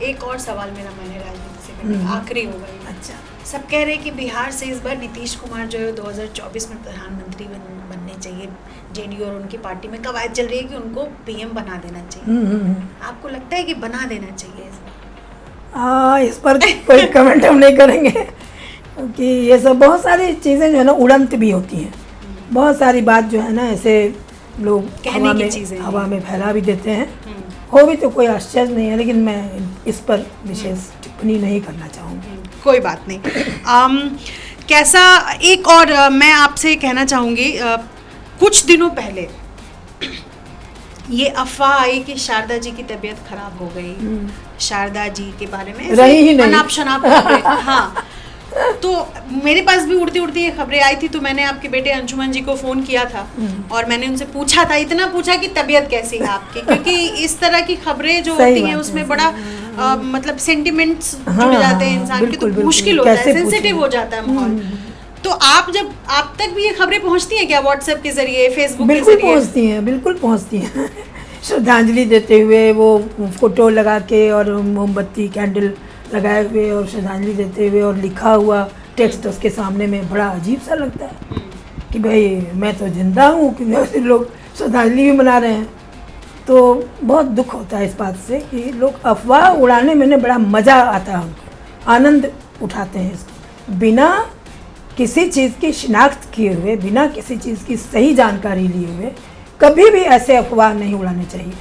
[SPEAKER 2] एक और सवाल मेरा मैंने राजनीति से करना, आखिरी होगा ये।
[SPEAKER 1] अच्छा,
[SPEAKER 2] सब कह रहे हैं कि बिहार से इस बार नीतीश कुमार जो है 2024 में प्रधानमंत्री बनने चाहिए। JDU और उनकी पार्टी में कवायद चल रही है कि उनको PM बना देना चाहिए। आपको लगता है कि बना देना चाहिए इस बार?
[SPEAKER 1] इस पर कोई कमेंट हम नहीं करेंगे, क्योंकि ये सब बहुत सारी चीज़ें जो है ना उड़ंत भी होती हैं। बहुत सारी बात जो है ना ऐसे लोग हवा में फैला भी देते हैं। हो भी तो कोई आश्चर्य नहीं है, लेकिन मैं इस पर विशेष टिप्पणी नहीं करना चाहूँगी।
[SPEAKER 2] कोई बात नहीं। कैसा, एक और मैं आपसे कहना चाहूँगी, कुछ दिनों पहले ये अफवाह आई कि शारदा जी की तबीयत खराब हो गई, शारदा जी के बारे में
[SPEAKER 1] रही ही नहीं,
[SPEAKER 2] अनाप शनाप हाँ। तो मेरे पास भी उड़ती उड़ती ये खबरें आई थी, तो मैंने आपके बेटे अंशुमन जी को फ़ोन किया था और मैंने उनसे पूछा था, इतना पूछा कि तबीयत कैसी है आपकी, क्योंकि इस तरह की खबरें जो होती हैं उसमें बड़ा मतलब सेंटिमेंट्स जुड़ जाते हैं इंसान के, तो मुश्किल होता है, सेंसिटिव हो जाता है माहौल। तो आप तक भी ये खबरें पहुंचती हैं क्या, व्हाट्सएप के जरिए, फेसबुक के जरिए?
[SPEAKER 1] बिल्कुल पहुंचती हैं। श्रद्धांजलि देते हुए वो फोटो लगा के और मोमबत्ती कैंडल लगाए हुए और श्रद्धांजलि देते हुए और लिखा हुआ टेक्स्ट उसके सामने में बड़ा अजीब सा लगता है कि भाई मैं तो जिंदा हूँ, कि लोग श्रद्धांजलि भी मना रहे हैं। तो बहुत दुख होता है इस बात से कि लोग अफवाह उड़ाने में बड़ा मज़ा आता है, उनको आनंद उठाते हैं इसको, बिना किसी चीज़ की शिनाख्त किए हुए, बिना किसी चीज़ की सही जानकारी लिए हुए कभी भी ऐसे अफवाह नहीं उड़ाने चाहिए।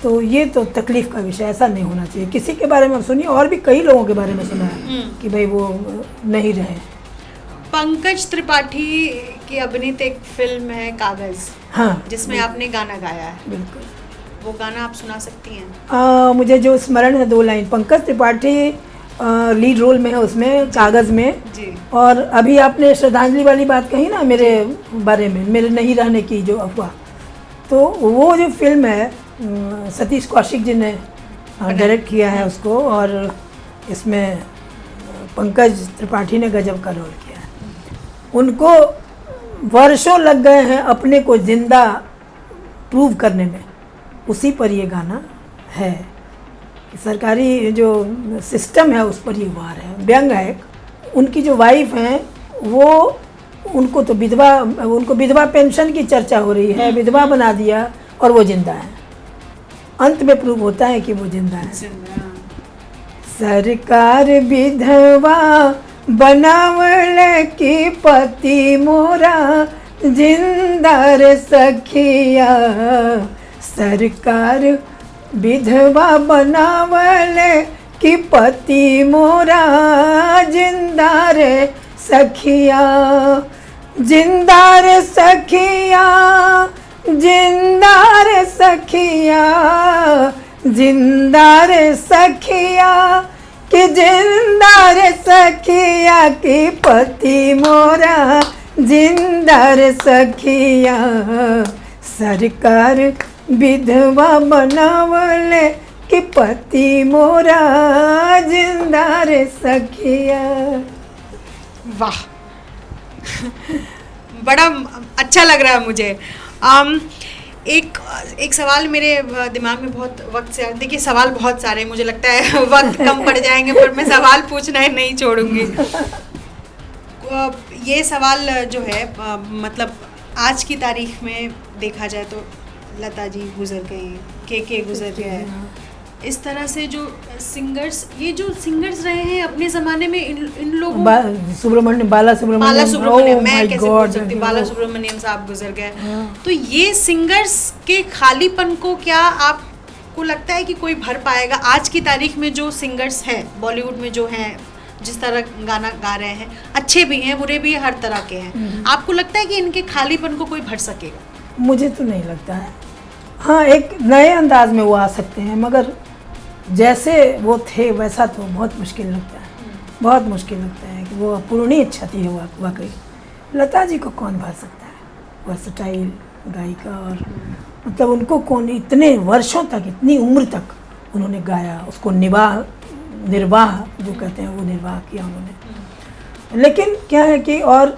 [SPEAKER 1] तो ये तो तकलीफ का विषय, ऐसा नहीं होना चाहिए। किसी के बारे में सुनिए, और भी कई लोगों के बारे में सुना है कि भाई वो नहीं रहे।
[SPEAKER 2] पंकज त्रिपाठी आपकी अभिनीत एक फिल्म है कागज,
[SPEAKER 1] हाँ
[SPEAKER 2] जिसमें आपने गाना गाया है,
[SPEAKER 1] बिल्कुल।
[SPEAKER 2] वो गाना आप सुना सकती हैं?
[SPEAKER 1] मुझे जो स्मरण है 2 line, Pankaj Tripathi lead role में है उसमें, कागज़ में।
[SPEAKER 2] जी।
[SPEAKER 1] और अभी आपने श्रद्धांजलि वाली बात कही ना मेरे बारे में, मेरे नहीं रहने की जो अफवाह, तो वो जो फिल्म है सतीश कौशिक जी ने डायरेक्ट किया है उसको, और इसमें पंकज त्रिपाठी ने गजब का रोल किया है। उनको वर्षों लग गए हैं अपने को जिंदा प्रूव करने में, उसी पर ये गाना है। सरकारी जो सिस्टम है उस पर ये वार है, व्यंग है। उनकी जो वाइफ हैं वो उनको तो उनको विधवा पेंशन की चर्चा हो रही है, विधवा बना दिया, और वो जिंदा है। अंत में प्रूव होता है कि वो जिंदा है। सरकार विधवा बनावल की पति मोरा जिंदा रे सखिया, सरकार विधवा बनावल की पति मोरा जिंदा रे सखिया, जिंदा रे सखिया, जिंदा रे सखिया, जिंदा रे सखिया, कि जिंदा रे सखिया की पति मोरा जिंदा रे सखिया, सरकार विधवा बनावल कि पति मोरा जिंदा रे सखिया।
[SPEAKER 2] वाह बड़ा अच्छा लग रहा है मुझे। एक सवाल मेरे दिमाग में बहुत वक्त से, देखिए सवाल बहुत सारे, मुझे लगता है वक्त कम पड़ जाएंगे, पर मैं सवाल पूछना है नहीं छोड़ूंगी। ये सवाल जो है मतलब आज की तारीख में देखा जाए तो लता जी गुजर गई, के गुजर गया है, इस तरह से जो सिंगर्स, ये जो सिंगर्स रहे हैं अपने ज़माने में, इन लोगों
[SPEAKER 1] बाला सुब्रमण्यम,
[SPEAKER 2] मैं कैसे बोल सकती, बाला सुब्रमण्यम साहब गुजर गए। तो ये सिंगर्स के खालीपन को क्या आपको लगता है कि कोई भर पाएगा? आज की तारीख में जो सिंगर्स हैं बॉलीवुड में, जो हैं जिस तरह गाना गा रहे हैं, अच्छे भी हैं बुरे भी हैं, हर तरह के हैं, आपको लगता है कि इनके खालीपन को कोई भर सकेगा?
[SPEAKER 1] मुझे तो नहीं लगता है। हाँ, एक नए अंदाज में वो आ सकते हैं, मगर जैसे वो थे वैसा तो बहुत मुश्किल लगता है, बहुत मुश्किल लगता है कि वो अपूर्णीय क्षति है वाकई। लता जी को कौन भर सकता है, वर्सटाइल गायिका, और मतलब उनको कौन, इतने वर्षों तक, इतनी उम्र तक उन्होंने गाया, उसको निर्वाह जो कहते हैं वो निर्वाह किया उन्होंने। लेकिन क्या है कि और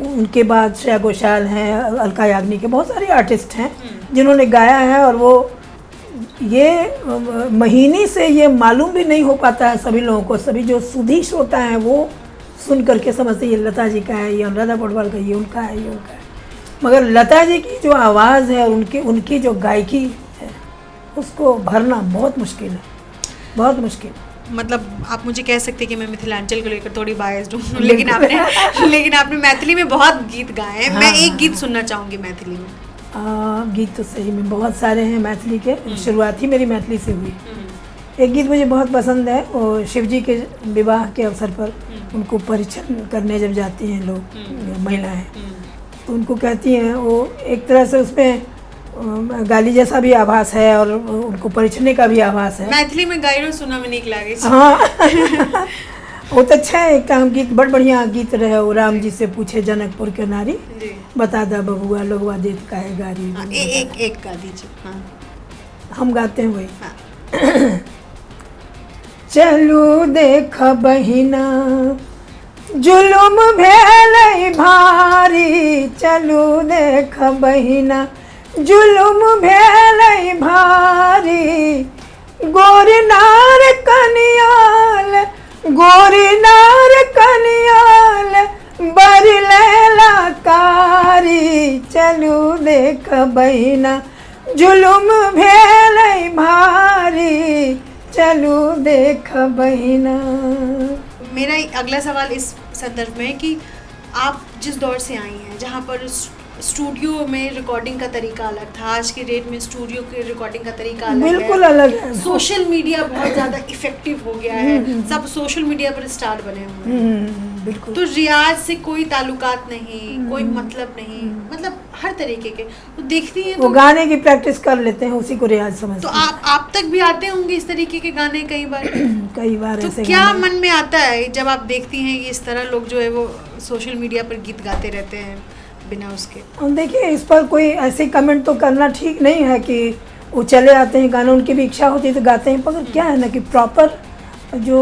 [SPEAKER 1] उनके बाद श्रेया घोषाल हैं, अलका याग्निक के, बहुत सारे आर्टिस्ट हैं जिन्होंने गाया है, और वो ये महीने से ये मालूम भी नहीं हो पाता है सभी लोगों को। सभी जो सुधी श्रोता हैं वो सुन करके समझते ये लता जी का है, ये अनुराधा पौडवाल का, ये उनका है, ये उनका है। मगर लता जी की जो आवाज़ है और उनकी जो गायकी है, उसको भरना बहुत मुश्किल है, बहुत मुश्किल।
[SPEAKER 2] मतलब आप मुझे कह सकते हैं कि मैं मिथिलांचल को लेकर थोड़ी बायस्ड हूँ, लेकिन आपने मैथिली में बहुत गीत गाए हैं। मैं एक गीत सुनना चाहूँगी मैथिली में।
[SPEAKER 1] गीत तो सही में बहुत सारे हैं मैथिली के, शुरुआत ही मेरी मैथिली से हुई। एक गीत मुझे बहुत पसंद है, वो शिव जी के विवाह के अवसर पर उनको परिछन करने जब जाती हैं लोग, महिलाएं, तो उनको कहती हैं, वो एक तरह से उसमें गाली जैसा भी आभास है और उनको परिछने का भी आभास है।
[SPEAKER 2] मैथिली में गायरो सुना में नीक लागे।
[SPEAKER 1] हाँ वो तो अच्छा है, काम गीत बड़ बढ़िया गीत रहे। वो राम जी से पूछे जनकपुर के नारी, बता दा बबुआ लोगवा देत काहे गारी।
[SPEAKER 2] एक गा दीजिए। हाँ।
[SPEAKER 1] हम गाते हैं वही। हाँ। चलू देख बहिना जुलुम भेलै भारी, चलू देख बहिना जुलुम भेलै भारी, गोरी नार कनियाल, गोरी नार कनियाल बर लैला कारी, चलू देख बहिना जुलुम भेलै भारी, चलू देख बहिना।
[SPEAKER 2] मेरा अगला सवाल इस संदर्भ में है कि आप जिस दौर से आई हैं, जहाँ पर स्टूडियो में रिकॉर्डिंग का तरीका अलग था, आज के डेट में स्टूडियो के रिकॉर्डिंग का तरीका अलग
[SPEAKER 1] बिल्कुल
[SPEAKER 2] है।
[SPEAKER 1] अलग है।
[SPEAKER 2] सोशल मीडिया बहुत ज़्यादा इफेक्टिव हो गया है, सब सोशल मीडिया पर स्टार बने हुए हैं।
[SPEAKER 1] बिल्कुल।
[SPEAKER 2] तो रियाज से कोई ताल्लुकात नहीं, कोई मतलब नहीं, मतलब हर तरीके के तो देखती हैं
[SPEAKER 1] वो
[SPEAKER 2] तो
[SPEAKER 1] गाने की प्रैक्टिस कर लेते हैं, उसी को रियाज समझते
[SPEAKER 2] तो
[SPEAKER 1] हैं।
[SPEAKER 2] आप तक भी आते होंगे इस तरीके के गाने कई बार।
[SPEAKER 1] कई बार
[SPEAKER 2] तो
[SPEAKER 1] ऐसे
[SPEAKER 2] क्या
[SPEAKER 1] गाने-
[SPEAKER 2] मन में आता है जब आप देखती हैं कि इस तरह लोग जो है वो सोशल मीडिया पर गीत गाते रहते हैं बिना उसके?
[SPEAKER 1] और देखिए, इस पर कोई ऐसे कमेंट तो करना ठीक नहीं है कि वो चले आते हैं गाना, उनकी भी इच्छा होती है तो गाते हैं, पर क्या है ना कि प्रॉपर जो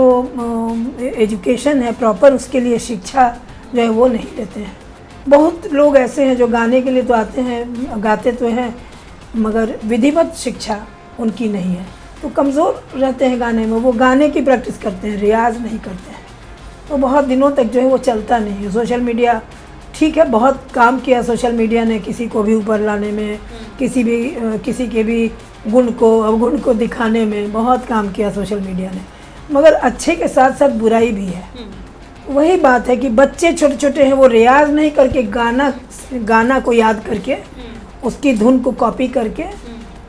[SPEAKER 1] एजुकेशन है, प्रॉपर उसके लिए शिक्षा जो है वो नहीं लेते हैं। बहुत लोग ऐसे हैं जो गाने के लिए तो आते हैं, गाते तो हैं, मगर विधिवत शिक्षा उनकी नहीं है, तो कमज़ोर रहते हैं गाने में। वो गाने की प्रैक्टिस करते हैं, रियाज नहीं करते हैं, तो बहुत दिनों तक जो है वो चलता नहीं है। सोशल मीडिया ठीक है, बहुत काम किया सोशल मीडिया ने किसी को भी ऊपर लाने में, किसी के भी गुण को अवगुण को दिखाने में बहुत काम किया सोशल मीडिया ने, मगर अच्छे के साथ साथ बुराई भी है। वही बात है कि बच्चे छोटे छोटे हैं, वो रियाज नहीं करके गाना को याद करके उसकी धुन को कॉपी करके,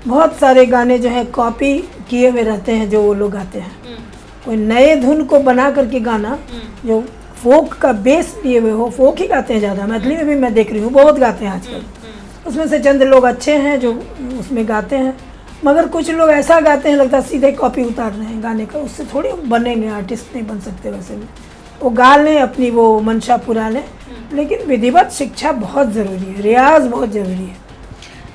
[SPEAKER 1] बहुत सारे गाने जो है कॉपी किए हुए रहते हैं जो वो लोग गाते हैं। कोई नए धुन को बना करके गाना जो फोक का बेस लिए हुए हो, फोक ही गाते हैं ज़्यादा। मैथिली में भी मैं देख रही हूँ बहुत गाते हैं आजकल, उसमें से चंद लोग अच्छे हैं जो उसमें गाते हैं, मगर कुछ लोग ऐसा गाते हैं लगता है सीधे कॉपी उतार रहे हैं गाने का। उससे थोड़ी बनेंगे, आर्टिस्ट नहीं बन सकते। वैसे भी वो गा लें, अपनी वो मंशा पुरा लें, लेकिन विधिवत शिक्षा बहुत ज़रूरी है, रियाज बहुत ज़रूरी है।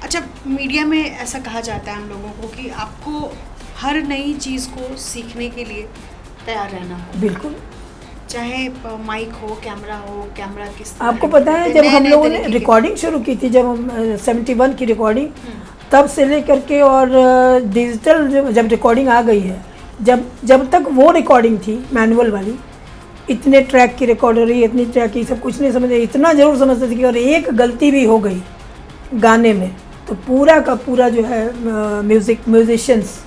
[SPEAKER 2] अच्छा, मीडिया में ऐसा कहा जाता है हम लोगों को कि आपको हर नई चीज़ को सीखने के लिए तैयार रहना हो।
[SPEAKER 1] बिल्कुल।
[SPEAKER 2] चाहे माइक हो, कैमरा किस तरह
[SPEAKER 1] आपको पता है जब हम लोगों ने रिकॉर्डिंग शुरू की थी, जब हम 71 की रिकॉर्डिंग, तब से लेकर के और डिजिटल जब रिकॉर्डिंग आ गई है, जब तक वो रिकॉर्डिंग थी मैनुअल वाली, इतने ट्रैक की रिकॉर्ड हो रही है, इतनी ट्रैक की, सब कुछ नहीं समझे। इतना ज़रूर समझते थे कि और एक गलती भी हो गई गाने में तो पूरा का पूरा जो है म्यूजिशियंस,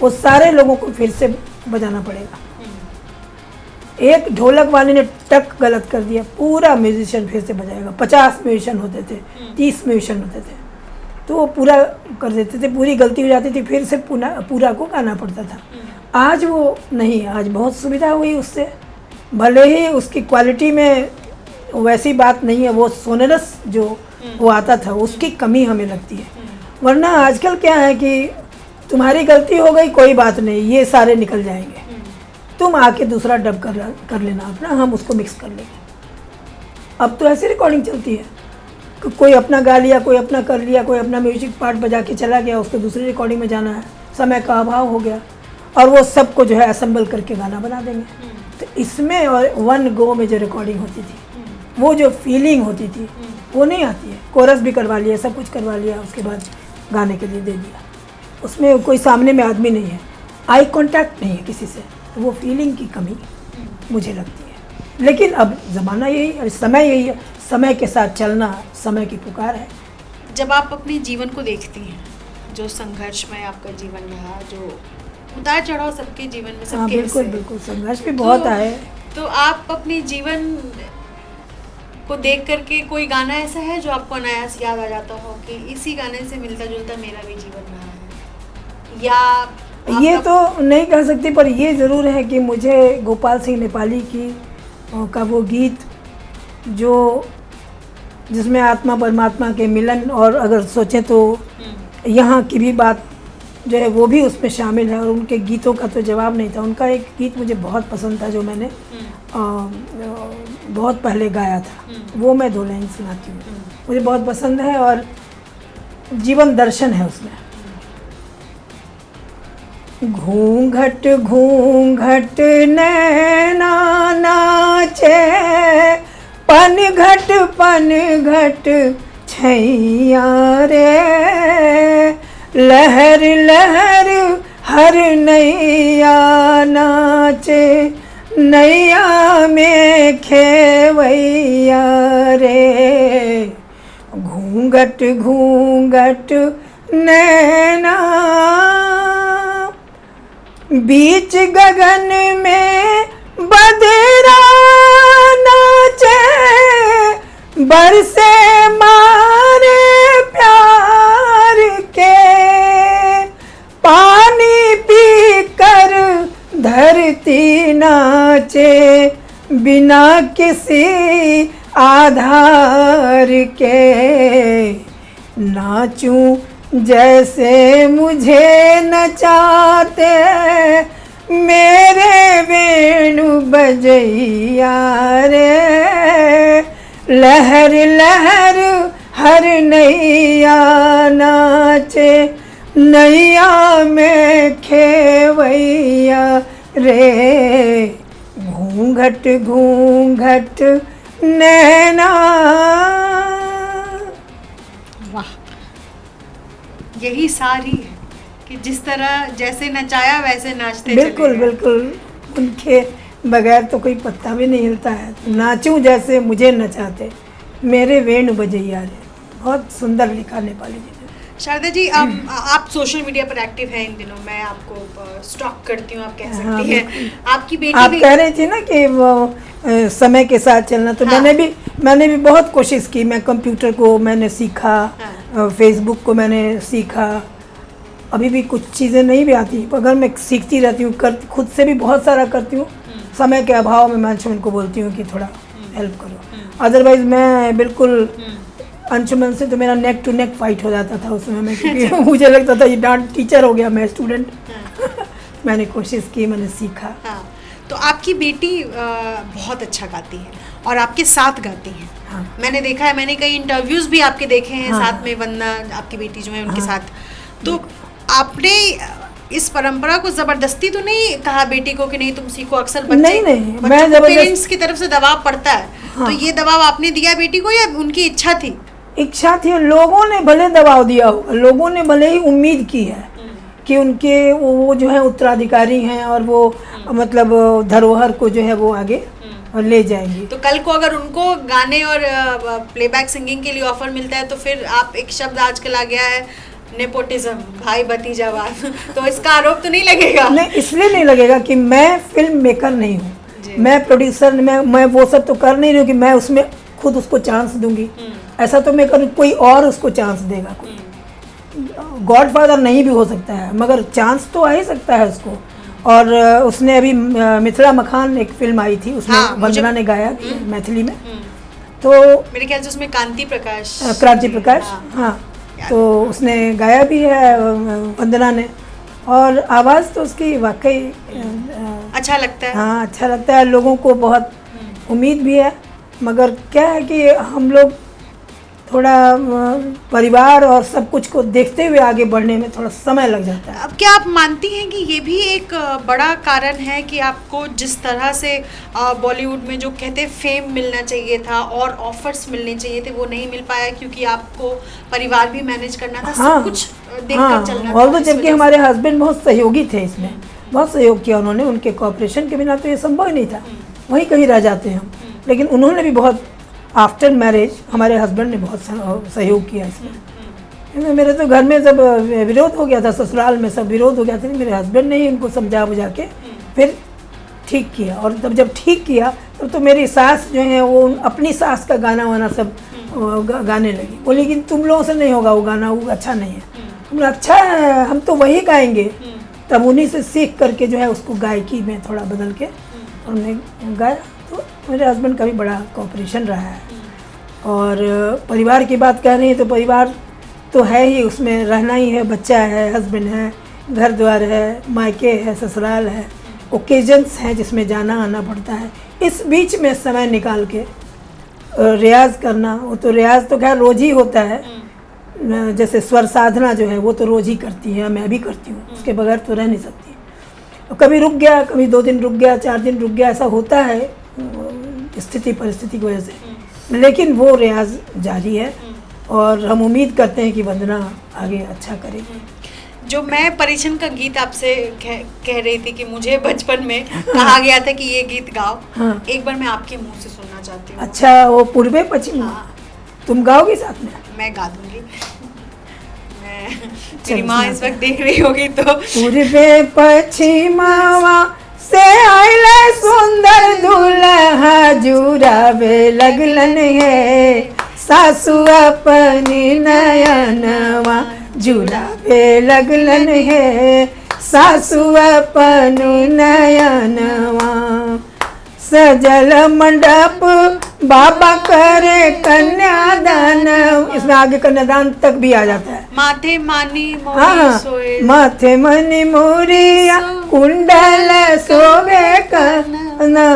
[SPEAKER 1] वो सारे लोगों को फिर से बजाना पड़ेगा। एक ढोलक वाले ने टक गलत कर दिया, पूरा म्यूजिशियन फिर से बजाएगा। 50 म्यूजिशियन होते थे, 30 म्यूजिशियन होते थे, तो वो पूरा कर देते थे, पूरी गलती हो जाती थी, फिर से पूरा को गाना पड़ता था। आज वो नहीं, आज बहुत सुविधा हुई उससे, भले ही उसकी क्वालिटी में वैसी बात नहीं है, वो सोनरस जो वो आता था उसकी कमी हमें लगती है। वरना आजकल क्या है कि तुम्हारी गलती हो गई, कोई बात नहीं, ये सारे निकल जाएंगे, तुम आके दूसरा डब कर लेना अपना, हम उसको मिक्स कर लेंगे। अब तो ऐसी रिकॉर्डिंग चलती है कि कोई अपना गा लिया, कोई अपना कर लिया, कोई अपना म्यूजिक पार्ट बजा के चला गया, उसको दूसरी रिकॉर्डिंग में जाना है, समय का अभाव हो गया, और वो सबको जो है असेंबल करके गाना बना देंगे। तो इसमें और वन गो में जो रिकॉर्डिंग होती थी, वो जो फीलिंग होती थी वो नहीं आती है। कोरस भी करवा लिया, सब कुछ करवा लिया, उसके बाद गाने के लिए दे दिया, उसमें कोई सामने में आदमी नहीं है, आई कांटेक्ट नहीं है किसी से, तो वो फीलिंग की कमी मुझे लगती है। लेकिन अब ज़माना यही है, समय यही है, समय के साथ चलना समय की पुकार है।
[SPEAKER 2] जब आप अपने जीवन को देखती हैं, जो संघर्षमय आपका जीवन रहा, जो उतार चढ़ाव सबके जीवन में, सबके
[SPEAKER 1] बिल्कुल बिल्कुल, संघर्ष भी बहुत आए।
[SPEAKER 2] तो आप अपने जीवन को देख करके कोई गाना ऐसा है जो आपको अनायास याद आ जाता हो कि इसी गाने से मिलता जुलता मेरा भी जीवन रहा है? या
[SPEAKER 1] ये तो नहीं कह सकती, पर ये ज़रूर है कि मुझे गोपाल सिंह नेपाली का वो गीत जो जिसमें आत्मा परमात्मा के मिलन, और अगर सोचें तो यहाँ की भी बात जो है वो भी उसमें शामिल है, और उनके गीतों का तो जवाब नहीं था। उनका एक गीत मुझे बहुत पसंद था जो मैंने बहुत पहले गाया था, वो मैं 2 लाइन सुनाती हूँ, मुझे बहुत पसंद है और जीवन दर्शन है उसमें। घूंघट घूंघट नैना नाचे, पन घट छैया रे, लहर लहर हर नैया नाचे, नैया में खेवैया रे। घूंघट घूंघट नैना बीच गगन में बदरा नाचे, बरसे माँ कोई नाचे बिना किसी आधार के, नाचूं जैसे मुझे नचाते मेरे वेणु बजैया रे। लहर लहर हर नैया नाचे नैया में खेवैया रे। घूंघट घूंघट नैना।
[SPEAKER 2] वाह, यही सारी है कि जिस तरह जैसे नचाया वैसे नाचते
[SPEAKER 1] बिल्कुल
[SPEAKER 2] चले गए।
[SPEAKER 1] बिल्कुल, उनके बगैर तो कोई पत्ता भी नहीं हिलता है। नाचूं जैसे मुझे नचाते मेरे वेणु बजैया रे। बहुत सुंदर लिखा नेपाली जी ने।
[SPEAKER 2] शारदा जी, आप सोशल मीडिया पर एक्टिव हैं इन दिनों, मैं आपको स्टॉक करती हूँ, आप कह
[SPEAKER 1] हाँ,
[SPEAKER 2] सकती हैं। आपकी बेटी
[SPEAKER 1] आप
[SPEAKER 2] भी
[SPEAKER 1] कह रही थी ना कि वो समय के साथ चलना, तो
[SPEAKER 2] हाँ।
[SPEAKER 1] मैंने भी बहुत कोशिश की। मैं कंप्यूटर को मैंने सीखा, फेसबुक को मैंने सीखा। अभी भी कुछ चीज़ें नहीं भी आती, अगर मैं सीखती रहती हूँ, खुद से भी बहुत सारा करती हूँ। समय के अभाव में मैं अंशुमन को बोलती हूँ कि थोड़ा हेल्प करो। अदरवाइज मैं बिल्कुल अंशुमन से तो मेरा नेक टू नेक फाइट हो जाता था उस समय में, क्योंकि मुझे लगता था ये डांट टीचर हो गया, मैं स्टूडेंट। मैंने कोशिश की, मैंने सीखा।
[SPEAKER 2] हाँ, तो आपकी बेटी बहुत अच्छा गाती है और आपके साथ गाती है।
[SPEAKER 1] हाँ।
[SPEAKER 2] मैंने देखा है, मैंने कई इंटरव्यूज भी आपके देखे हैं।
[SPEAKER 1] हाँ।
[SPEAKER 2] साथ में वंदना, आपकी बेटी जो है, उनके
[SPEAKER 1] हाँ।
[SPEAKER 2] साथ। तो आपने इस परंपरा को जबरदस्ती तो नहीं कहा बेटी को कि नहीं तुम सीखो? अक्सर बच्चे
[SPEAKER 1] नहीं, मैं जबरदस्त
[SPEAKER 2] पेरेंट्स की तरफ से दबाव पड़ता है।
[SPEAKER 1] हाँ।
[SPEAKER 2] तो ये दबाव आपने दिया बेटी को या उनकी इच्छा थी?
[SPEAKER 1] इच्छा थी। लोगों ने भले दबाव दिया होगा, लोगों ने भले ही उम्मीद की है कि उनके वो जो है उत्तराधिकारी हैं और वो मतलब धरोहर को जो है वो आगे ले जाएंगी।
[SPEAKER 2] तो कल को अगर उनको गाने और प्लेबैक सिंगिंग के लिए ऑफर मिलता है तो फिर आप, एक शब्द आजकल आ गया है नेपोटिज्म, भाई भतीजावाद, तो इसका आरोप तो नहीं लगेगा?
[SPEAKER 1] नहीं, इसलिए नहीं लगेगा कि मैं फिल्म मेकर नहीं हूँ, मैं प्रोड्यूसर, मैं वो सब तो कर नहीं रही हूँ कि मैं उसमें खुद उसको चांस दूंगी। ऐसा तो मैं करूँ, कोई और उसको चांस देगा। कोई गॉडफादर नहीं भी हो सकता है, मगर चांस तो आ ही सकता है उसको। और उसने अभी मिथिला मखान एक फिल्म आई थी, उसमें
[SPEAKER 2] हाँ,
[SPEAKER 1] वंदना ने गाया मैथिली में। तो
[SPEAKER 2] मेरे ख्याल से उसमें क्रांति प्रकाश,
[SPEAKER 1] हाँ, तो उसने गाया भी है वंदना ने, और आवाज़ तो उसकी वाकई
[SPEAKER 2] अच्छा लगता है।
[SPEAKER 1] हाँ, अच्छा लगता है। लोगों को बहुत उम्मीद भी है, मगर क्या है कि हम लोग थोड़ा परिवार और सब कुछ को देखते हुए आगे बढ़ने में थोड़ा समय लग जाता है।
[SPEAKER 2] अब क्या आप मानती हैं कि ये भी एक बड़ा कारण है कि आपको जिस तरह से बॉलीवुड में जो कहते हैं फेम मिलना चाहिए था और ऑफर्स मिलने चाहिए थे, वो नहीं मिल पाया क्योंकि आपको परिवार भी मैनेज करना था,
[SPEAKER 1] हाँ,
[SPEAKER 2] सब कुछ देखकर चलना था?
[SPEAKER 1] और तो जबकि हमारे हस्बैंड बहुत सहयोगी थे, इसमें बहुत सहयोग किया उन्होंने। उनके कॉपरेशन के बिना तो ये संभव ही नहीं था, वहीं कहीं रह जाते हम। लेकिन उन्होंने भी बहुत, आफ्टर मैरिज हमारे हस्बैंड ने बहुत सहयोग किया इसमें। मेरे तो घर में जब विरोध हो गया था, ससुराल में सब विरोध हो गया था, मेरे हस्बैंड ने ही उनको समझा बुझा के फिर ठीक किया। और तब जब ठीक किया तब तो मेरी सास जो है वो अपनी सास का गाना वाना सब गाने लगी। बोली कि तुम लोगों से नहीं होगा वो गाना, वो अच्छा नहीं है। तुम अच्छा है, हम तो वही गाएंगे। तब उन्हीं से सीख करके जो है उसको गायकी में थोड़ा बदल के उन्होंने गाया। तो मेरे हस्बैंड का भी बड़ा कोऑपरेशन रहा है। और परिवार की बात कह रही है तो परिवार तो है ही, उसमें रहना ही है। बच्चा है, हस्बैंड है, घर द्वार है, मायके है, ससुराल है, ओकेजन्स हैं जिसमें जाना आना पड़ता है। इस बीच में समय निकाल के रियाज़ करना, वो तो रियाज़ तो खैर रोज़ ही होता है। जैसे स्वर साधना जो है वो तो रोज़ ही करती है, मैं भी करती हूँ, उसके बगैर तो रह नहीं सकती। कभी रुक गया, कभी 2 दिन रुक गया, 4 दिन रुक गया, ऐसा होता है स्थिति परिस्थिति की वजह से। लेकिन वो रियाज जारी है और हम उम्मीद करते हैं कि वंदना आगे अच्छा करेगी।
[SPEAKER 2] जो मैं परीक्षण का गीत आपसे कह रही थी कि मुझे बचपन में कहा गया था कि ये गीत गाओ,
[SPEAKER 1] हाँ।
[SPEAKER 2] एक बार मैं आपके मुंह से सुनना चाहती हूँ।
[SPEAKER 1] अच्छा, वो पूर्वे पश्चिम,
[SPEAKER 2] हाँ।
[SPEAKER 1] तुम गाओगी साथ में?
[SPEAKER 2] मैं गा दूंगी। मेरी माँ इस वक्त देख रही होगी तो।
[SPEAKER 1] पूर्वे पश्चिमावा से आइले सुंदर दुल्हा, जुरावे लगलन है सासु अपनी नयनवा, जुरावे लगलन है सासु अपनु नयनवा, सजल मंडप बाबा करे कन्यादान। इसमें आगे कन्यादान तक भी आ जाता है।
[SPEAKER 2] माथे मानी मोरी
[SPEAKER 1] हाँ,
[SPEAKER 2] सोए,
[SPEAKER 1] माथे मनी मोरिया कुंडल सोवे कना,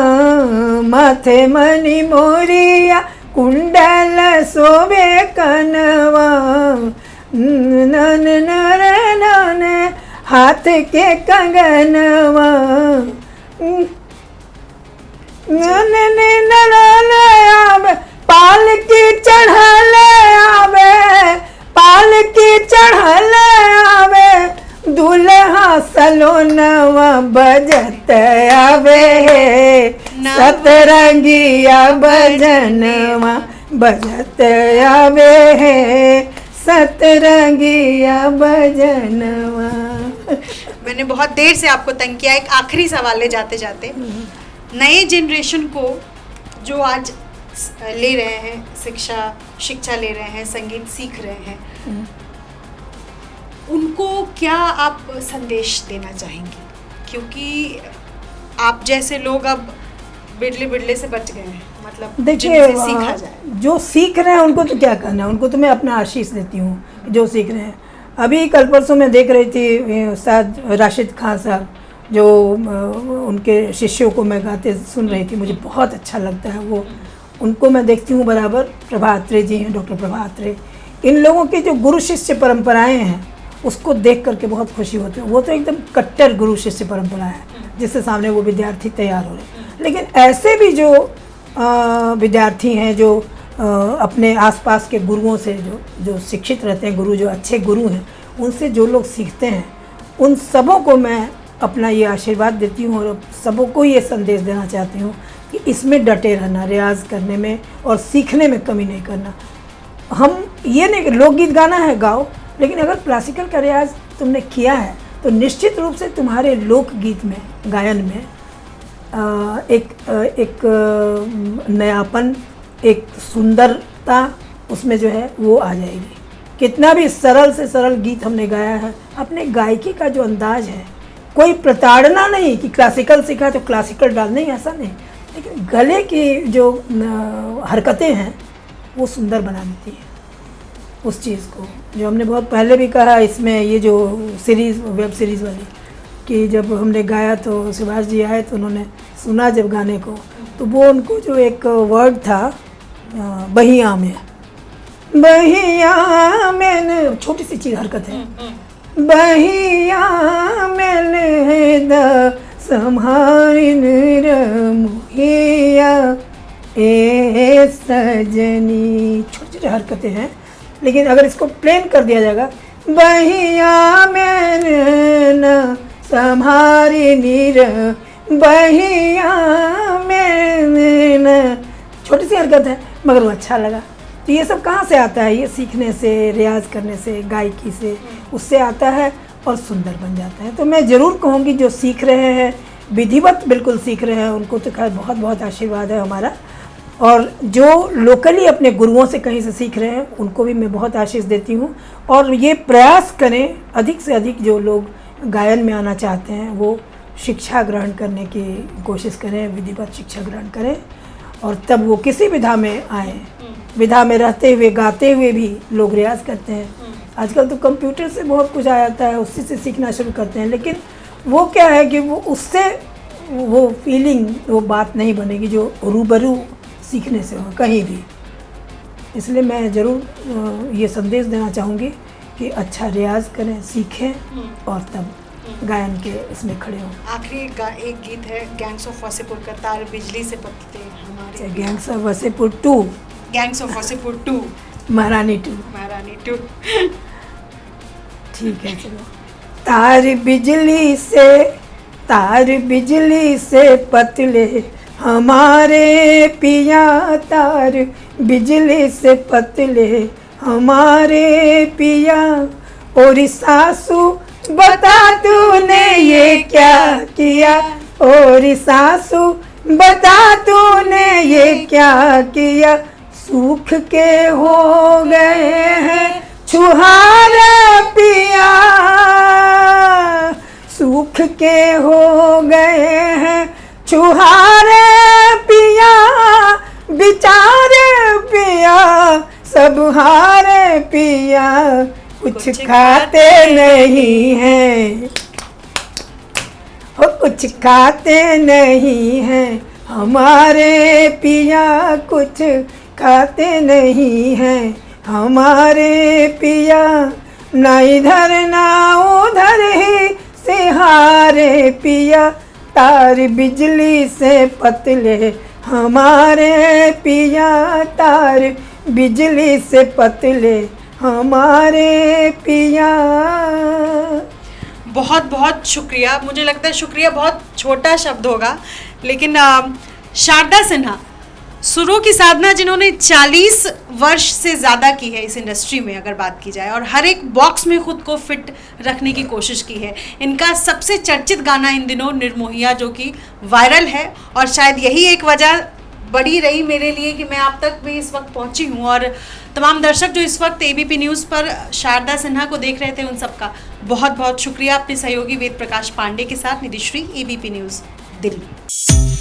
[SPEAKER 1] माथे मनी मोरिया कुंडल सोवे कनवा, नन नर नन हाथ के कंगनवा, आवे पालकी चढ़ल आवे, पालकी चढ़ल आवे, दूल्हा सलोनवा बजत आवे, सतरंगिया बजनवा बजत आवे, सतरंगिया बजनवा।
[SPEAKER 2] मैंने बहुत देर से आपको तंग किया। एक आखिरी सवाल है जाते जाते, नए जनरेशन को जो आज ले रहे हैं शिक्षा ले रहे हैं, संगीत सीख रहे हैं, उनको क्या आप संदेश देना चाहेंगे? क्योंकि आप जैसे लोग अब बिरले बिरले से बच गए हैं, मतलब
[SPEAKER 1] देखिए
[SPEAKER 2] सीखा जाए।
[SPEAKER 1] जो सीख रहे हैं उनको तो क्या करना है, उनको तो मैं अपना आशीष देती हूँ जो सीख रहे हैं। अभी कल परसों मैं देख रही थी उस्ताद राशिद खान साहब, जो उनके शिष्यों को मैं गाते सुन रही थी, मुझे बहुत अच्छा लगता है वो, उनको मैं देखती हूँ बराबर। प्रभा अत्रे जी हैं, डॉक्टर प्रभा अत्रे, इन लोगों की जो गुरु शिष्य परंपराएं हैं उसको देख करके बहुत खुशी होती है। वो तो एकदम कट्टर गुरु शिष्य परंपरा है जिससे सामने वो विद्यार्थी तैयार हो रहे। लेकिन ऐसे भी जो विद्यार्थी हैं जो अपने आसपास के गुरुओं से जो शिक्षित रहते हैं, गुरु जो अच्छे गुरु हैं, उनसे जो लोग सीखते हैं, उन सबों को मैं अपना ये आशीर्वाद देती हूँ और सबों को ये संदेश देना चाहती हूँ कि इसमें डटे रहना, रियाज करने में और सीखने में कमी नहीं करना। हम ये नहीं, लोकगीत गाना है गाओ, लेकिन अगर क्लासिकल का रियाज तुमने किया है तो निश्चित रूप से तुम्हारे लोकगीत में, गायन में एक नयापन, एक सुंदरता उसमें जो है वो आ जाएगी। कितना भी सरल से सरल गीत हमने गाया है, अपने गायकी का जो अंदाज है, कोई प्रताड़ना नहीं कि क्लासिकल सीखा तो क्लासिकल डाल, नहीं, ऐसा नहीं, लेकिन गले की जो हरकतें हैं वो सुंदर बना देती है उस चीज़ को। जो हमने बहुत पहले भी कहा इसमें, ये जो सीरीज़, वेब सीरीज़ वाली, कि जब हमने गाया तो सुभाष जी आए तो उन्होंने सुना जब गाने को, तो वो उनको जो एक वर्ड था बहिया में, बहिया में, छोटी सी चीज़ हरकत है, बहिया में द संहारिन रमुहिया ए सजनी, छोटी छोटी हरकतें हैं। लेकिन अगर इसको प्लेन कर दिया जाएगा, बहिया में न संहारी नीर, बहिया में न, छोटी सी हरकत है मगर वो अच्छा लगा। तो ये सब कहाँ से आता है? ये सीखने से, रियाज करने से, गायकी से, उससे आता है और सुंदर बन जाता है। तो मैं ज़रूर कहूँगी जो सीख रहे हैं, विधिवत बिल्कुल सीख रहे हैं, उनको तो खैर बहुत बहुत आशीर्वाद है हमारा। और जो लोकली अपने गुरुओं से कहीं से सीख रहे हैं उनको भी मैं बहुत आशीष देती हूँ। और ये प्रयास करें अधिक से अधिक, जो लोग गायन में आना चाहते हैं वो शिक्षा ग्रहण करने की कोशिश करें, विधिवत शिक्षा ग्रहण करें, और तब वो किसी विधा में आए। विधा में रहते हुए, गाते हुए भी लोग रियाज करते हैं। आजकल तो कंप्यूटर से बहुत कुछ आ जाता है, उसी से सीखना शुरू करते हैं, लेकिन वो क्या है कि वो उससे वो फीलिंग, वो बात नहीं बनेगी जो रूबरू सीखने से हो कहीं भी। इसलिए मैं ज़रूर ये संदेश देना चाहूँगी कि अच्छा रियाज करें, सीखें और तब गायन के इसमें खड़े हों।
[SPEAKER 2] आखिरी एक गीत है गैंग्स ऑफ वासेपुर का, तार बिजली से पकते हमारे,
[SPEAKER 1] gangs of Wasseypur 2,
[SPEAKER 2] gangs of Wasseypur 2,
[SPEAKER 1] महारानी 2,
[SPEAKER 2] महारानी 2।
[SPEAKER 1] ठीक है, चलो। तार बिजली से पतले हमारे पिया, तार बिजली से पतले हमारे पिया, और सासू बता तूने ये क्या किया, और सासू बता तूने ये क्या किया, सूख के हो गए हैं छुहारा पिया, सूख के हो गए हैं छुहारे पिया, बेचारे पिया सब हारे पिया, कुछ खाते नहीं हैं, हो कुछ खाते नहीं हैं हमारे पिया, कुछ खाते नहीं हैं हमारे पिया, ना इधर ना उधर ही से हारे पिया, तार बिजली से पतले हमारे पिया, तार बिजली से पतले हमारे पिया।
[SPEAKER 2] बहुत बहुत शुक्रिया। मुझे लगता है शुक्रिया बहुत छोटा शब्द होगा, लेकिन शारदा सिन्हा सुरों की साधना जिन्होंने 40 वर्ष से ज़्यादा की है इस इंडस्ट्री में अगर बात की जाए, और हर एक बॉक्स में खुद को फिट रखने की कोशिश की है। इनका सबसे चर्चित गाना इन दिनों निर्मोहिया जो कि वायरल है, और शायद यही एक वजह बड़ी रही मेरे लिए कि मैं आप तक भी इस वक्त पहुंची हूं। और तमाम दर्शक जो इस वक्त एबीपी न्यूज़ पर शारदा सिन्हा को देख रहे थे, उन सबका बहुत बहुत शुक्रिया। अपने सहयोगी वेद प्रकाश पांडे के साथ निधिश्री, एबीपी न्यूज़ दिल्ली।